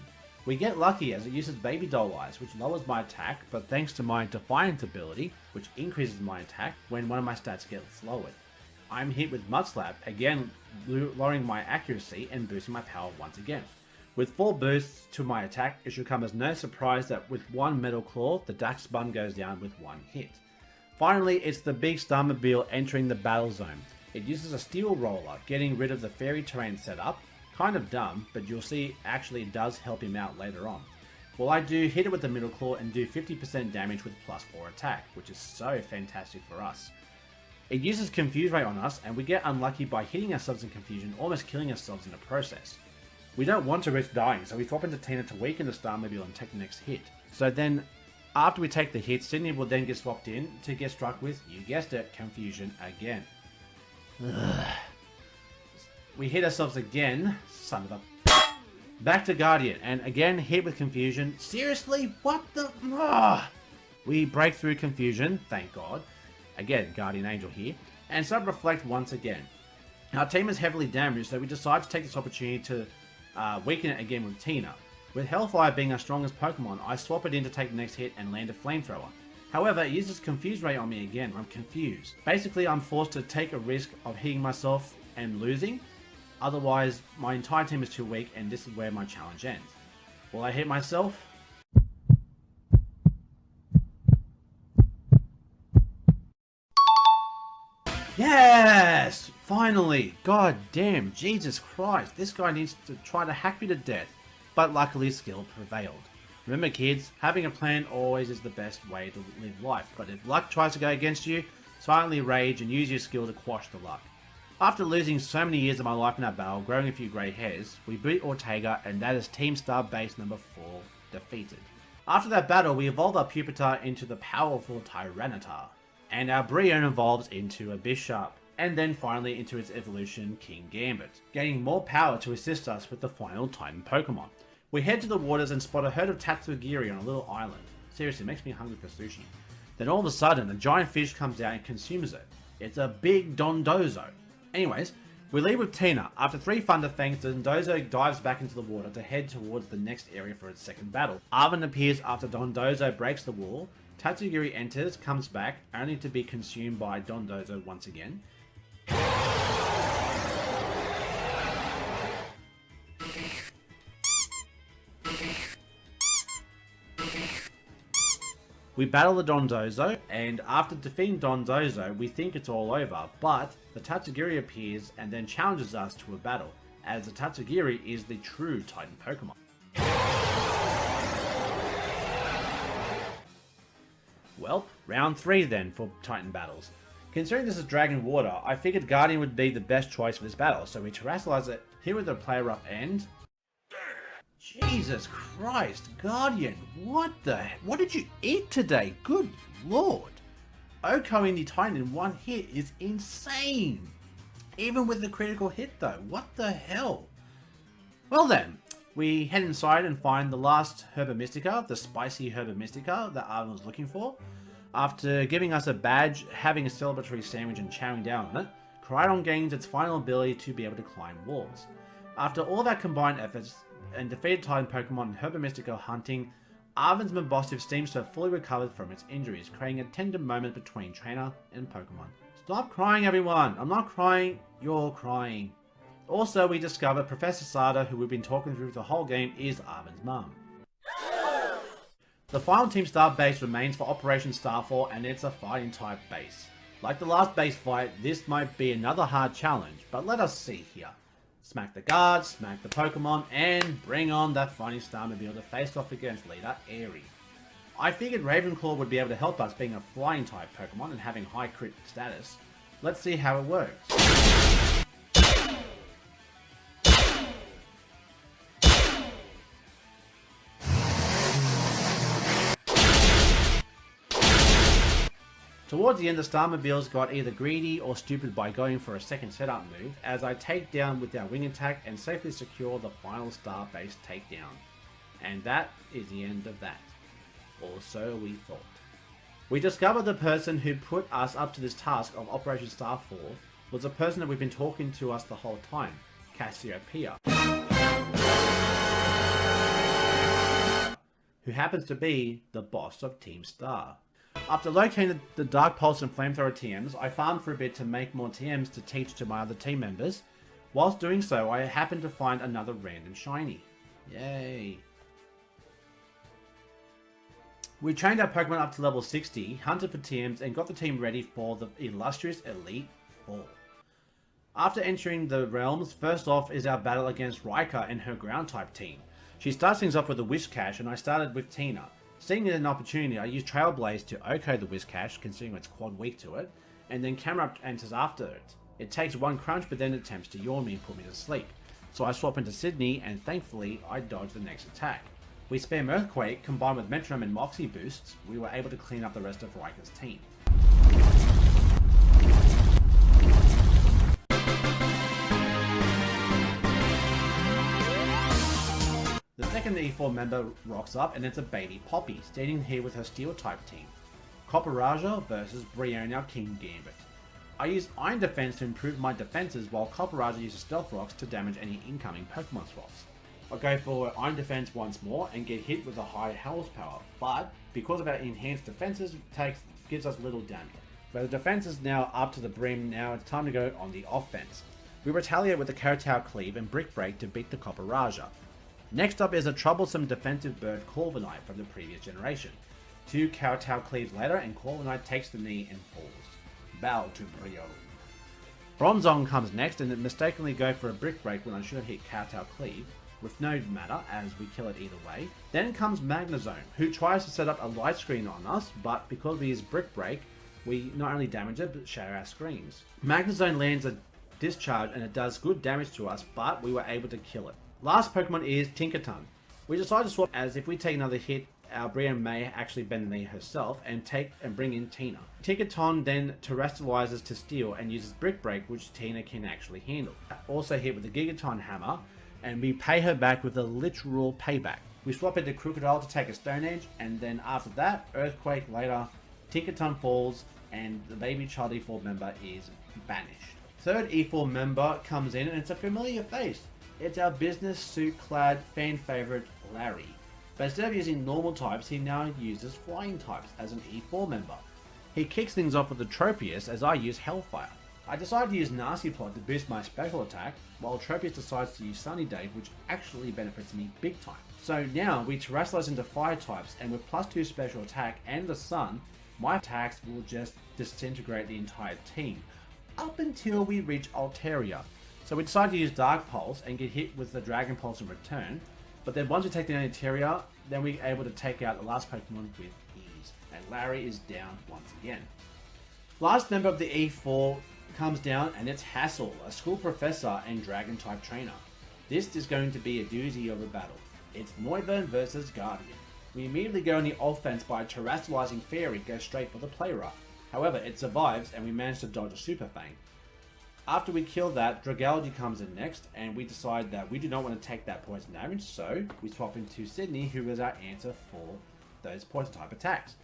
We get lucky as it uses Baby Doll Eyes, which lowers my attack, but thanks to my Defiant ability, which increases my attack when one of my stats gets lowered. I'm hit with Mud Slap, again lowering my accuracy and boosting my power once again. With 4 boosts to my attack, it should come as no surprise that with 1 Metal Claw, the Dash Bun goes down with 1 hit. Finally, it's the big Starmobile entering the battle zone. It uses a Steel Roller, getting rid of the fairy terrain setup. Kind of dumb, but you'll see actually it does help him out later on. Well, I do hit it with the Middle Claw and do 50% damage with +4 attack, which is so fantastic for us. It uses Confuse Ray on us, and we get unlucky by hitting ourselves in confusion, almost killing ourselves in the process. We don't want to risk dying, so we swap into Tina to weaken the Starmobile and take the next hit. So then, After we take the hit, Sydney will then get swapped in to get struck with, you guessed it, confusion again. Ugh. We hit ourselves again, son of a... Back to Guardian, and again hit with confusion. Seriously? What the... Ugh. We break through confusion, thank God. Again, Guardian Angel here. And start reflect once again. Our team is heavily damaged, so we decide to take this opportunity to weaken it again with Tina. With Hellfire being our strongest Pokemon, I swap it in to take the next hit and land a Flamethrower. However, it uses Confuse Ray on me again. I'm confused. Basically, I'm forced to take a risk of hitting myself and losing. Otherwise, my entire team is too weak, and this is where my challenge ends. Will I hit myself? Yes! Finally! God damn, Jesus Christ, this guy needs to try to hack me to death. But luckily, skill prevailed. Remember kids, having a plan always is the best way to live life, but if luck tries to go against you, silently rage and use your skill to quash the luck. After losing so many years of my life in that battle, growing a few grey hairs, we beat Ortega, and that is Team Star Base number 4 defeated. After that battle, we evolved our Pupitar into the powerful Tyranitar, and our Brionne evolves into a Bisharp, and then finally into its evolution King Gambit, gaining more power to assist us with the final Titan Pokemon. We head to the waters and spot a herd of Tatsugiri on a little island. Seriously, it makes me hungry for sushi. Then all of a sudden, a giant fish comes out and consumes it. It's a big Dondozo. Anyways, we leave with Tina. After 3 Thunder Fangs, Dondozo dives back into the water to head towards the next area for its second battle. Arven appears after Dondozo breaks the wall. Tatsugiri enters, comes back, only to be consumed by Dondozo once again. We battle the Dondozo, and after defeating Dondozo, we think it's all over, but the Tatsugiri appears and then challenges us to a battle, as the Tatsugiri is the true Titan Pokemon. Well, round 3 then for Titan battles. Considering this is Dragon Water, I figured Guardian would be the best choice for this battle, so we terrestrialize it here with the player rough end. Jesus Christ, Guardian, what did you eat today? Good lord. OHKOing the Titan in one hit is insane. Even with the critical hit though, what the hell? Well then, we head inside and find the last Herba Mystica, the spicy Herba Mystica that Arven was looking for. After giving us a badge, having a celebratory sandwich and chowing down on it, Koraidon gains its final ability to be able to climb walls. After all of our combined efforts and defeated Titan Pokemon and Herba Mystica hunting, Arven's Mabosstiff seems to have fully recovered from its injuries, creating a tender moment between trainer and Pokemon. Stop crying everyone! I'm not crying, you're crying. Also, we discover Professor Sada, who we've been talking through the whole game, is Arven's mum. The final Team Star base remains for Operation Starfall, and it's a fighting type base. Like the last base fight, this might be another hard challenge, but let us see here. Smack the guards, smack the Pokemon, and bring on that fighting Starmobile to face off against leader Airy. I figured Ravenclaw would be able to help us being a flying type Pokemon and having high crit status. Let's see how it works. Towards the end, the Starmobiles got either greedy or stupid by going for a second setup move, as I take down with our wing attack and safely secure the final Star-based takedown. And that is the end of that. Or so we thought. We discovered the person who put us up to this task of Operation Starfall was the person that we've been talking to us the whole time, Cassiopeia, who happens to be the boss of Team Star. After locating the Dark Pulse and Flamethrower TMs, I farmed for a bit to make more TMs to teach to my other team members. Whilst doing so, I happened to find another random shiny. Yay! We trained our Pokemon up to level 60, hunted for TMs, and got the team ready for the illustrious Elite Four. After entering the realms, first off is our battle against Rika and her Ground-type team. She starts things off with a Whiscash, and I started with Tina. Seeing it an opportunity, I used Trailblaze to OHKO the Whiscash, considering it's quad weak to it, and then Camerupt enters after it. It takes one crunch, but then attempts to yawn me and put me to sleep. So I swap into Sydney, and thankfully, I dodge the next attack. We spam Earthquake combined with Metronome and Moxie boosts, we were able to clean up the rest of Riker's team. The second E4 member rocks up and it's a baby Poppy, standing here with her Steel type team. Copperaja versus Briona King Gambit. I use Iron Defense to improve my defenses while Copperaja uses Stealth Rocks to damage any incoming Pokemon swaps. I go for Iron Defense once more and get hit with a high health power, but because of our enhanced defenses, gives us little damage. But the defense is now up to the brim, now it's time to go on the offense. We retaliate with the Kowtow Cleave and Brick Break to beat the Copperaja. Next up is a troublesome defensive bird Corviknight from the previous generation. 2 Kowtow Cleaves later and Corviknight takes the knee and falls. Bow to Brio. Bronzong comes next and it mistakenly go for a Brick Break when I should have hit Kowtow Cleave, with no matter as we kill it either way. Then comes Magnezone, who tries to set up a light screen on us, but because we use Brick Break, we not only damage it but shatter our screens. Magnezone lands a discharge and it does good damage to us, but we were able to kill it. Last Pokemon is Tinkaton. We decided to swap as if we take another hit, our Brienne may actually bend the knee herself and bring in Tina. Tinkaton then terrestrializes to Steel and uses Brick Break, which Tina can actually handle. Also hit with the Gigaton Hammer, and we pay her back with a literal payback. We swap into Crocodile to take a Stone Edge, and then after that, Earthquake later, Tinkaton falls, and the baby child E4 member is banished. Third E4 member comes in and it's a familiar face. It's our business suit clad fan favorite Larry. But instead of using normal types, he now uses flying types as an E4 member. He kicks things off with the Tropius as I use Hellfire. I decide to use Nasty Plot to boost my special attack, while Tropius decides to use Sunny Day, which actually benefits me big time. So now we terrestrialize into fire types, and with +2 special attack and the sun, my attacks will just disintegrate the entire team, up until we reach Altaria. So we decide to use Dark Pulse and get hit with the Dragon Pulse in return, but then once we take down Altaria, then we're able to take out the last Pokemon with ease, and Larry is down once again. Last member of the E4 comes down and it's Hassel, a school professor and Dragon type trainer. This is going to be a doozy of a battle. It's Noivern versus Guardian. We immediately go on the offense by terrestrializing Fairy, go straight for the Play Rough. However, it survives and we manage to dodge a Super Fang. After we kill that, Dragalge comes in next, and we decide that we do not want to take that poison damage, so we swap into Sydney, who is our answer for those poison type attacks.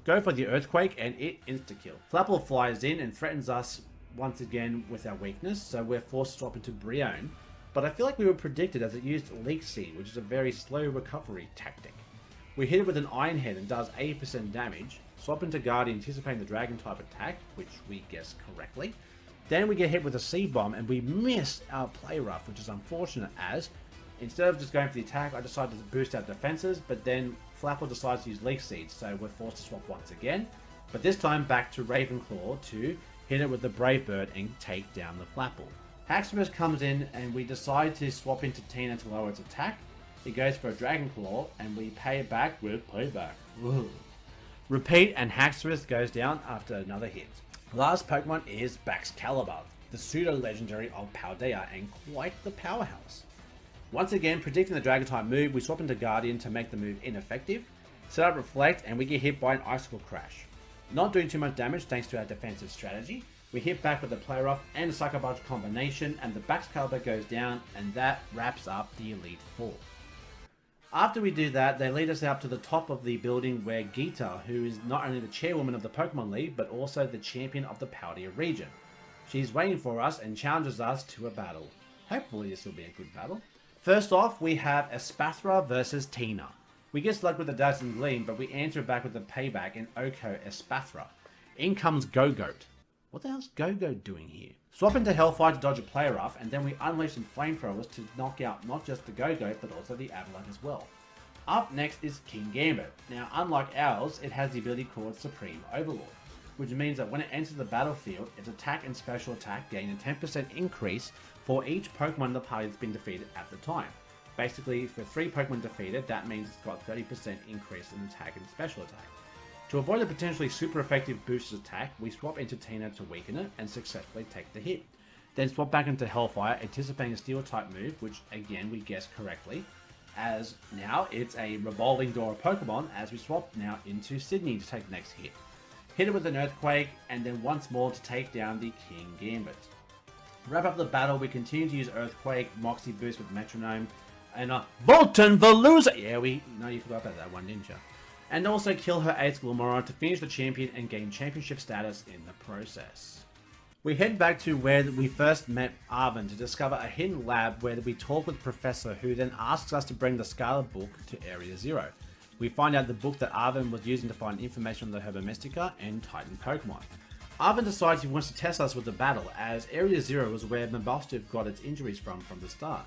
Go for the Earthquake, and it insta-kill. Flapple flies in and threatens us once again with our weakness, so we're forced to swap into Brion, but I feel like we were predicted as it used Leak Seed, which is a very slow recovery tactic. We hit it with an Iron Head and does 80% damage, swap into Guardian anticipating the Dragon type attack, which we guessed correctly. Then we get hit with a C-Bomb and we miss our Play Rough, which is unfortunate as, instead of just going for the attack, I decided to boost our defenses, but then Flapple decides to use Leak Seed, so we're forced to swap once again. But this time back to Ravenclaw to hit it with the Brave Bird and take down the Flapple. Haxorus comes in and we decide to swap into Tina to lower its attack. It goes for a Dragon Claw and we pay it back with Payback. Woo. Repeat and Haxorus goes down after another hit. Last Pokemon is Baxcalibur, the pseudo-legendary of Paldea and quite the powerhouse. Once again, predicting the Dragon-type move, we swap into Guardian to make the move ineffective, set up Reflect, and we get hit by an Icicle Crash. Not doing too much damage thanks to our defensive strategy, we hit back with the Play Rough and a Sucker Punch combination, and the Baxcalibur goes down, and that wraps up the Elite Four. After we do that, they lead us out to the top of the building where Geeta, who is not only the chairwoman of the Pokemon League, but also the champion of the Paldea region. She's waiting for us and challenges us to a battle. Hopefully this will be a good battle. First off, we have Espathra versus Tina. We get stuck with the Dazzling Gleam, but we answer back with the payback in Oko Espathra. In comes Go-Goat. What the hell's Go-Goat doing here? Swap into Hellfire to dodge a Play Rough, and then we unleash some Flamethrowers to knock out not just the Go-Goat, but also the Avalanche as well. Up next is King Gambit. Now, unlike ours, it has the ability called Supreme Overlord, which means that when it enters the battlefield, its attack and special attack gain a 10% increase for each Pokemon in the party that's been defeated at the time. Basically, for 3 Pokemon defeated, that means it's got 30% increase in attack and special attack. To avoid a potentially super effective boosted attack, we swap into Tina to weaken it and successfully take the hit. Then swap back into Hellfire, anticipating a Steel type move, which again we guessed correctly. as now it's a revolving door of Pokemon as we swap now into Sydney to take the next hit. Hit it with an Earthquake, and then once more to take down the King Gambit. Wrap up the battle, we continue to use Earthquake, Moxie Boost with Metronome, and Volton Veluza! Yeah, you forgot about that one, didn't you? And also kill her Ace Gloomora to finish the champion and gain championship status in the process. We head back to where we first met Arvin to discover a hidden lab where we talk with Professor, who then asks us to bring the Scarlet book to Area 0. We find out the book that Arvin was using to find information on the Herba and Titan Pokemon. Arvin decides he wants to test us with the battle, as Area 0 was where Mabostive got its injuries from the start.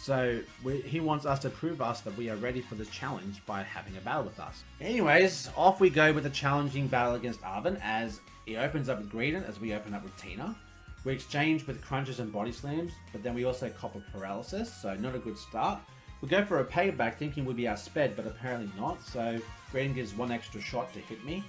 So he wants us to prove us that we are ready for this challenge by having a battle with us. Anyways, off we go with a challenging battle against Arvin, as he opens up with Greedent as we open up with Tina. We exchange with Crunches and Body Slams, but then we also copper Paralysis, so not a good start. We go for a payback thinking we'd be outsped, but apparently not, so Greedent gives one extra shot to hit me.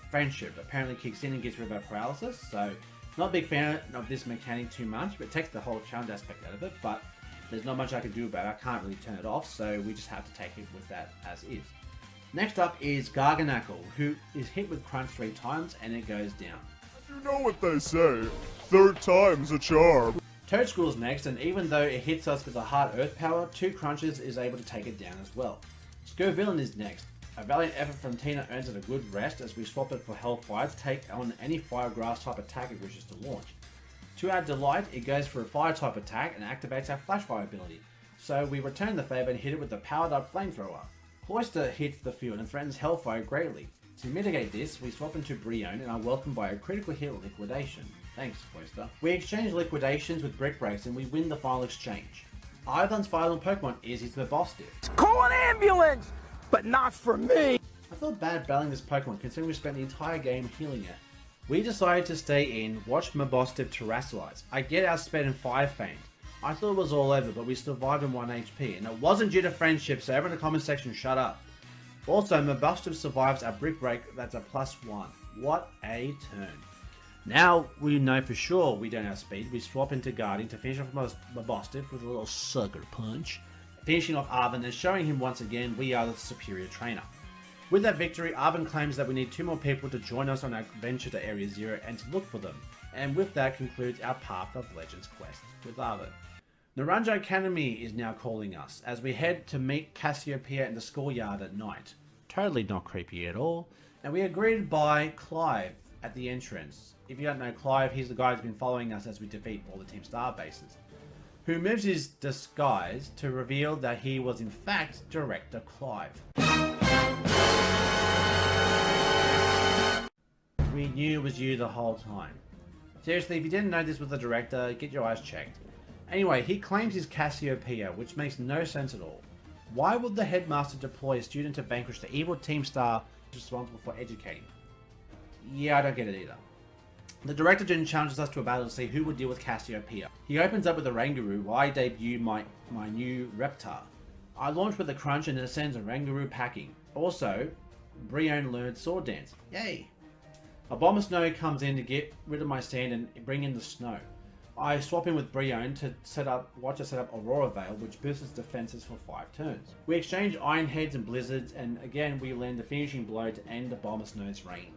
Friendship apparently kicks in and gets rid of our paralysis, so not a big fan of this mechanic too much, but it takes the whole challenge aspect out of it, but there's not much I can do about it. I can't really turn it off, so we just have to take it with that as is. Next up is Garganackle, who is hit with Crunch 3 times and it goes down. You know what they say, third time's a charm. Toadsquirrel's next, and even though it hits us with a hard Earth Power, 2 Crunches is able to take it down as well. Scovillain is next. A valiant effort from Tina earns it a good rest as we swap it for Hellfire to take on any Fire Grass type attack it wishes to launch. To our delight, it goes for a Fire type attack and activates our Flash Fire ability. So we return the favour and hit it with the powered up Flamethrower. Cloyster hits the field and threatens Hellfire greatly. To mitigate this, we swap into Brionne and are welcomed by a critical hit Liquidation. Thanks, Cloyster. We exchange Liquidations with Brick Breaks and we win the final exchange. Ivon's final Pokemon is his Mabostive. Call an ambulance, but not for me. I felt bad battling this Pokemon considering we spent the entire game healing it. We decided to stay in, watch Mabostive Terrasilize. I get outsped in Fire Feint. I thought it was all over, but we survived on 1 HP, and it wasn't due to friendship, so everyone in the comment section shut up. Also, Mabostive survives our Brick Break, that's a +1. What a turn. Now we know for sure we don't have speed, we swap into Guardian to finish off Mabostive with a little Sucker Punch, finishing off Arvin and showing him once again we are the superior trainer. With that victory, Arvin claims that we need 2 more people to join us on our venture to Area 0 and to look for them. And with that concludes our Path of Legends quest with Arvin. Naranja Academy is now calling us as we head to meet Cassiopeia in the schoolyard at night. Totally not creepy at all. And we are greeted by Clive at the entrance. If you don't know Clive, he's the guy who's been following us as we defeat all the Team Star bases, who moves his disguise to reveal that he was in fact Director Clive. We knew it was you the whole time. Seriously, if you didn't know this was the director, get your eyes checked. Anyway, he claims he's Cassiopeia, which makes no sense at all. Why would the headmaster deploy a student to vanquish the evil Team Star responsible for educating? Yeah, I don't get it either. The director then challenges us to a battle to see who would deal with Cassiopeia. He opens up with a Rangaroo while I debut my new Reptar. I launch with a Crunch and it sends a Rangaroo packing. Also, Brionne learned Sword Dance. Yay! A Bomb of Snow comes in to get rid of my sand and bring in the snow. I swap in with Brionne to watch her set up Aurora Veil, which boosts its defenses for 5 turns. We exchange Iron Heads and Blizzards, and again we land the finishing blow to end the Bomb of Snow's reign.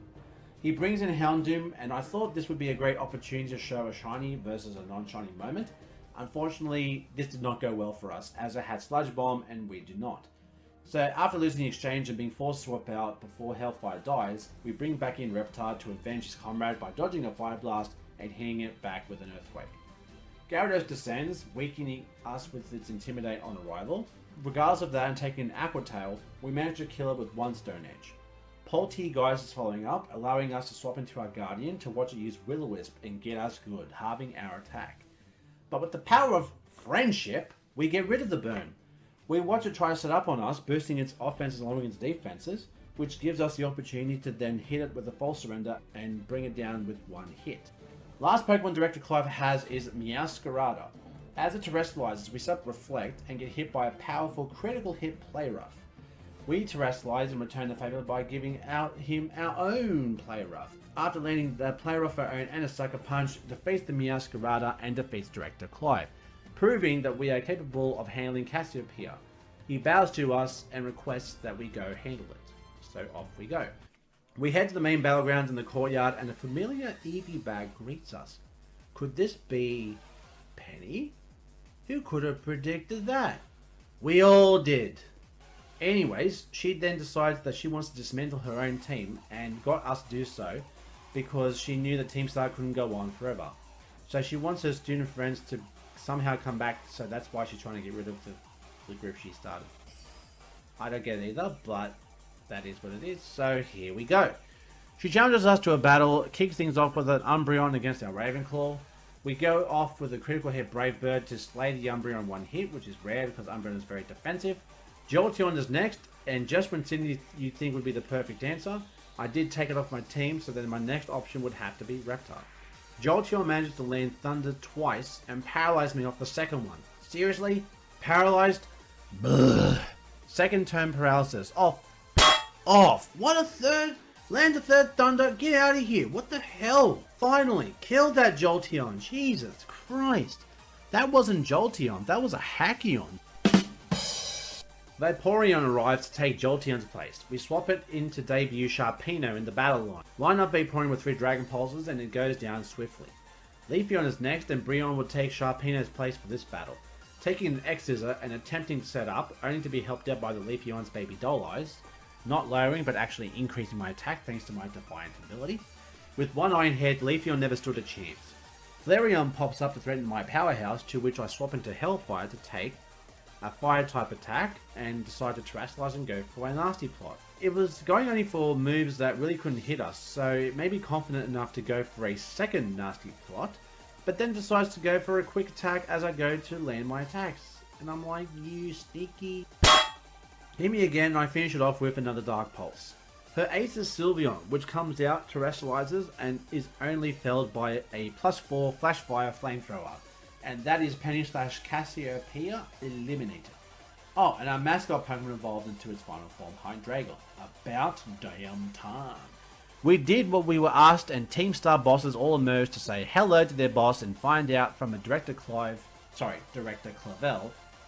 He brings in Houndoom, and I thought this would be a great opportunity to show a shiny versus a non-shiny moment. Unfortunately, this did not go well for us, as it had Sludge Bomb and we do not. So after losing the exchange and being forced to swap out before Hellfire dies, we bring back in Reptar to avenge his comrade by dodging a Fire Blast and hitting it back with an Earthquake. Gyarados descends, weakening us with its Intimidate on arrival. Regardless of that and taking an Aqua Tail, we manage to kill it with 1 Stone Edge. Polteageist is following up, allowing us to swap into our Guardian to watch it use Will-O-Wisp and get us good, halving our attack. But with the power of friendship, we get rid of the burn. We watch it try to set up on us, boosting its offenses along with its defenses, which gives us the opportunity to then hit it with a False Surrender and bring it down with 1 hit. Last Pokemon Director Clive has is Meowscarada. As it terrestrializes, we set up Reflect and get hit by a powerful critical hit Play Rough. We terrestrialize and return the favour by giving him our own Play Rough. After landing the Play Rough our own and a Sucker Punch, defeats the Meowscarada and defeats Director Clive. proving that we are capable of handling Cassiopeia. He bows to us and requests that we go handle it. So off we go. We head to the main battlegrounds in the courtyard and a familiar Eevee bag greets us. Could this be Penny? Who could have predicted that? We all did. Anyways, she then decides that she wants to dismantle her own team and got us to do so because she knew that Team Star couldn't go on forever. So she wants her student friends to somehow come back, so that's why she's trying to get rid of the group she started. I don't get it either, but that is what it is, so here we go. She challenges us to a battle, kicks things off with an Umbreon against our Ravenclaw. We go off with a critical hit Brave Bird to slay the Umbreon one hit, which is rare because Umbreon is very defensive. Jolteon is next, and just when Cindy you think would be the perfect answer, I did take it off my team, so then my next option would have to be Reptar. Jolteon manages to land Thunder twice and paralyzed me off the second one. Seriously? Paralyzed? Bleh. Second turn paralysis. Off. Off. What a third? Land a third Thunder. Get out of here. What the hell? Finally. Killed that Jolteon. Jesus Christ. That wasn't Jolteon. That was a Hackeon. Vaporeon arrives to take Jolteon's place. We swap it in to debut Sharpino in the battle line. Line up Vaporeon with 3 Dragon Pulses and it goes down swiftly. Leafeon is next and Brionne will take Sharpino's place for this battle. Taking an X-Scissor and attempting to set up, only to be helped out by the Leafeon's baby doll eyes. Not lowering but actually increasing my attack thanks to my Defiant ability. With one Iron Head, Leafeon never stood a chance. Flareon pops up to threaten my powerhouse, to which I swap into Hellfire to take a fire type attack and decide to terrestrialize and go for a nasty plot. It was going only for moves that really couldn't hit us, so it made me confident enough to go for a second nasty plot, but then decides to go for a quick attack as I go to land my attacks. And I'm like, you sneaky. Hit me again and I finish it off with another Dark Pulse. Her ace is Sylveon, which comes out, terrestrializes, and is only felled by a +4 Flash Fire Flamethrower. And that is Penny / Cassiopeia eliminated. Oh, and our mascot Pokemon evolved into its final form, Hydreigon. About damn time. We did what we were asked, and Team Star bosses all emerged to say hello to their boss and find out from a Director Clavel,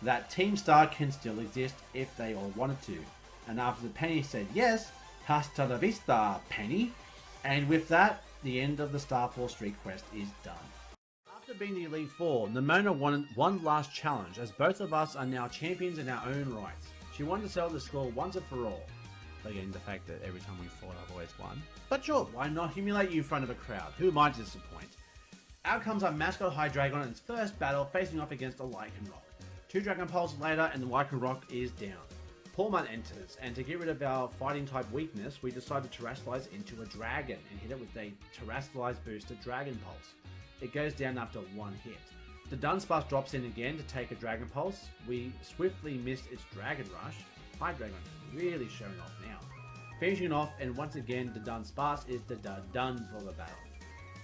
that Team Star can still exist if they all wanted to. And after the Penny said yes, hasta la vista, Penny. And with that, the end of the Starfall Street quest is done. After being the Elite Four, Nimona wanted one last challenge, as both of us are now champions in our own rights. She wanted to settle the score once and for all. Again, the fact that every time we fought, I've always won. But sure, why not humiliate you in front of a crowd? Who am I to disappoint? Out comes our mascot Hydreigon in its first battle, facing off against a Lycanroc. 2 Dragon Pulses later, and the Lycanroc is down. Pawmon enters, and to get rid of our fighting type weakness, we decide to terrestrialize into a dragon and hit it with a terrestrialized booster Dragon Pulse. It goes down after one hit. The Dunsparce drops in again to take a Dragon Pulse. We swiftly miss its Dragon Rush. Hydreigon really showing off now. Finishing off, and once again the Dunsparce is the done for the battle.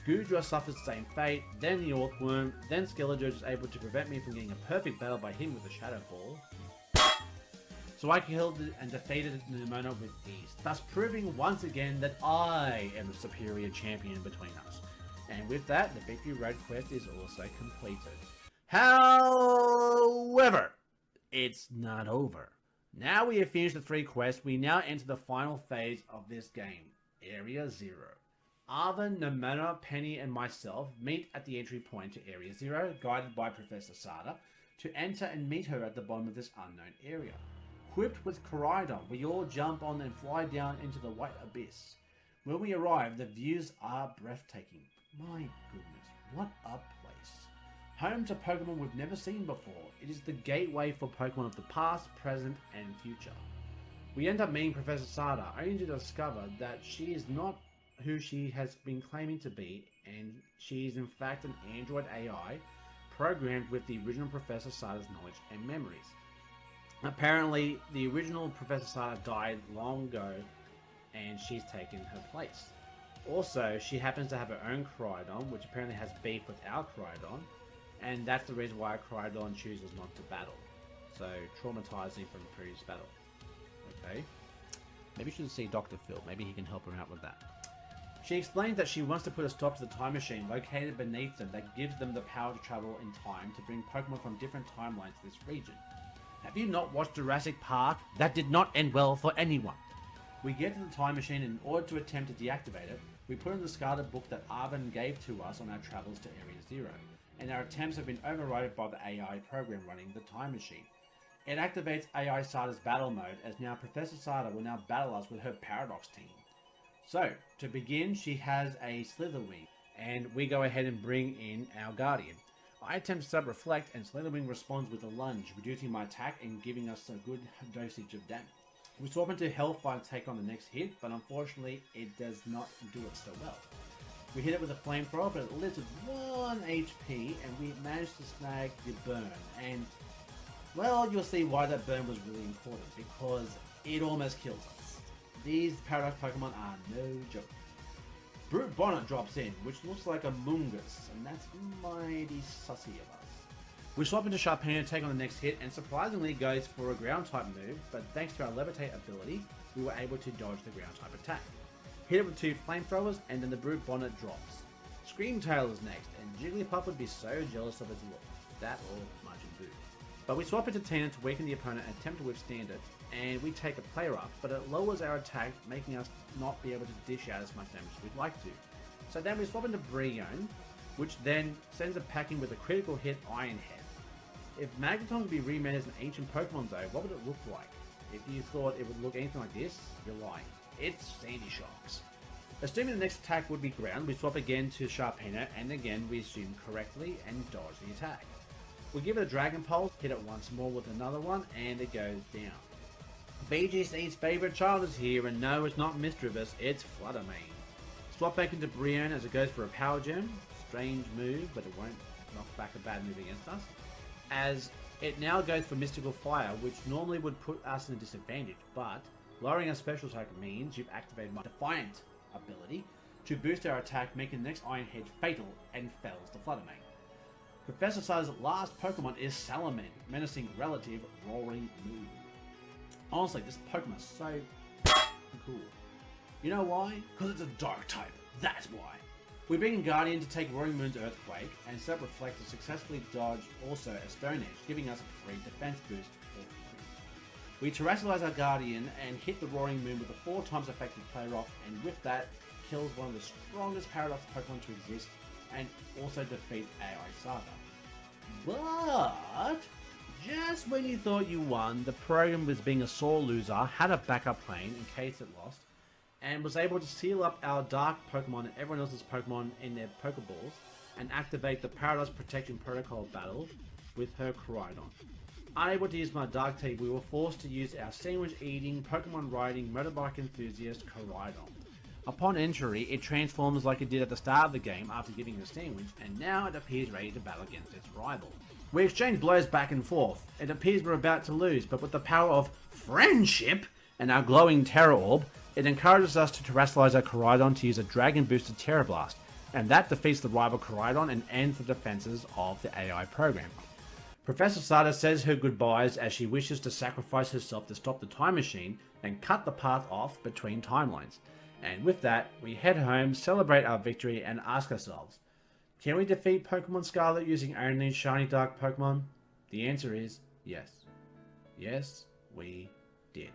Goodra suffers the same fate, then the Orthworm, then Skeletor is able to prevent me from getting a perfect battle by hitting with a Shadow Ball. So I killed and defeated Nimona with ease, thus proving once again that I am the superior champion between us. And with that, the Victory Road quest is also completed. However, it's not over. Now we have finished the 3 quests, we now enter the final phase of this game, Area 0. Arven, Nimona, Penny, and myself meet at the entry point to Area 0, guided by Professor Sada, to enter and meet her at the bottom of this unknown area. Equipped with Koraidon, we all jump on and fly down into the white abyss. When we arrive, the views are breathtaking. My goodness, what a place. Home to Pokemon we've never seen before. It is the gateway for Pokemon of the past, present, and future. We end up meeting Professor Sada, only to discover that she is not who she has been claiming to be, and she is in fact an android AI programmed with the original Professor Sada's knowledge and memories. Apparently, the original Professor Sada died long ago, and she's taken her place. Also, she happens to have her own Koraidon, which apparently has beef with our Koraidon, and that's the reason why Koraidon chooses not to battle. So, traumatizing from the previous battle. Okay. Maybe we should see Dr. Phil. Maybe he can help her out with that. She explains that she wants to put a stop to the time machine located beneath them that gives them the power to travel in time to bring Pokemon from different timelines to this region. Have you not watched Jurassic Park? That did not end well for anyone. We get to the time machine, and in order to attempt to deactivate it, we put in the discarded book that Arvin gave to us on our travels to Area Zero, and our attempts have been overridden by the AI program running the time machine. It activates AI Sada's battle mode, as now Professor Sada will now battle us with her Paradox team. So, to begin, she has a Slitherwing, and we go ahead and bring in our Guardian. I attempt to sub-reflect, and Slitherwing responds with a lunge, reducing my attack and giving us a good dosage of damage. We swap into Hellfire to take on the next hit, but unfortunately it does not do it so well. We hit it with a flamethrower, but it lives with 1 HP, and we managed to snag the burn. And, well, you'll see why that burn was really important, because it almost kills us. These Paradox Pokemon are no joke. Brute Bonnet drops in, which looks like a Mungus, and that's mighty sussy of us. We swap into Sharpino to take on the next hit, and surprisingly goes for a ground type move, but thanks to our levitate ability, we were able to dodge the ground type attack. Hit it with 2 flamethrowers, and then the Brute Bonnet drops. Screamtail is next, and Jigglypuff would be so jealous of its look. That or Majin Buu. But we swap into Tina to weaken the opponent and attempt to withstand it, and we take a play rough, but it lowers our attack, making us not be able to dish out as much damage as we'd like to. So then we swap into Brionne, which then sends it packing with a critical hit Iron Head. If Magneton could be remade as an ancient Pokemon though, what would it look like? If you thought it would look anything like this, you're lying. It's Sandy Shocks. Assuming the next attack would be ground, we swap again to Sharpino, and again we assume correctly and dodge the attack. We give it a Dragon Pulse, hit it once more with another one, and it goes down. BGC's favourite child is here, and no, it's not Misdreavus, it's Fluttermane. Swap back into Brionne as it goes for a Power Gem. Strange move, but it won't knock back a bad move against us, as it now goes for Mystical Fire, which normally would put us in a disadvantage, but lowering our special attack means you've activated my Defiant ability to boost our attack, making the next Iron Head fatal and fells the Fluttermane. Professor Sada's last Pokemon is Salamence, menacing relative Roaring Moon. Honestly, this Pokemon is so cool. You know why? Because it's a Dark type, that's why. We bring in Guardian to take Roaring Moon's Earthquake, and Self-Reflect to successfully dodge also a Stone Edge, giving us a free defense boost for free. We Terrasilize our Guardian and hit the Roaring Moon with a 4 times effective play rock, and with that, kills one of the strongest Paradox Pokemon to exist, and also defeats AI Saga. But just when you thought you won, the program was being a sore loser, had a backup plan in case it lost, and was able to seal up our Dark Pokemon and everyone else's Pokemon in their Pokeballs, and activate the Paradox Protection Protocol battle with her Koraidon. Unable to use my Dark type, we were forced to use our sandwich-eating, Pokemon-riding, motorbike enthusiast Koraidon. Upon entry, it transforms like it did at the start of the game after giving it a sandwich, and now it appears ready to battle against its rival. We exchange blows back and forth. It appears we're about to lose, but with the power of friendship and our glowing Terror Orb, it encourages us to Terrasilize our Koraidon to use a Dragon-boosted Terra Blast, and that defeats the rival Koraidon and ends the defenses of the AI program. Professor Sada says her goodbyes as she wishes to sacrifice herself to stop the time machine and cut the path off between timelines. And with that, we head home, celebrate our victory, and ask ourselves, can we defeat Pokémon Scarlet using only shiny dark Pokémon? The answer is yes. Yes, we did.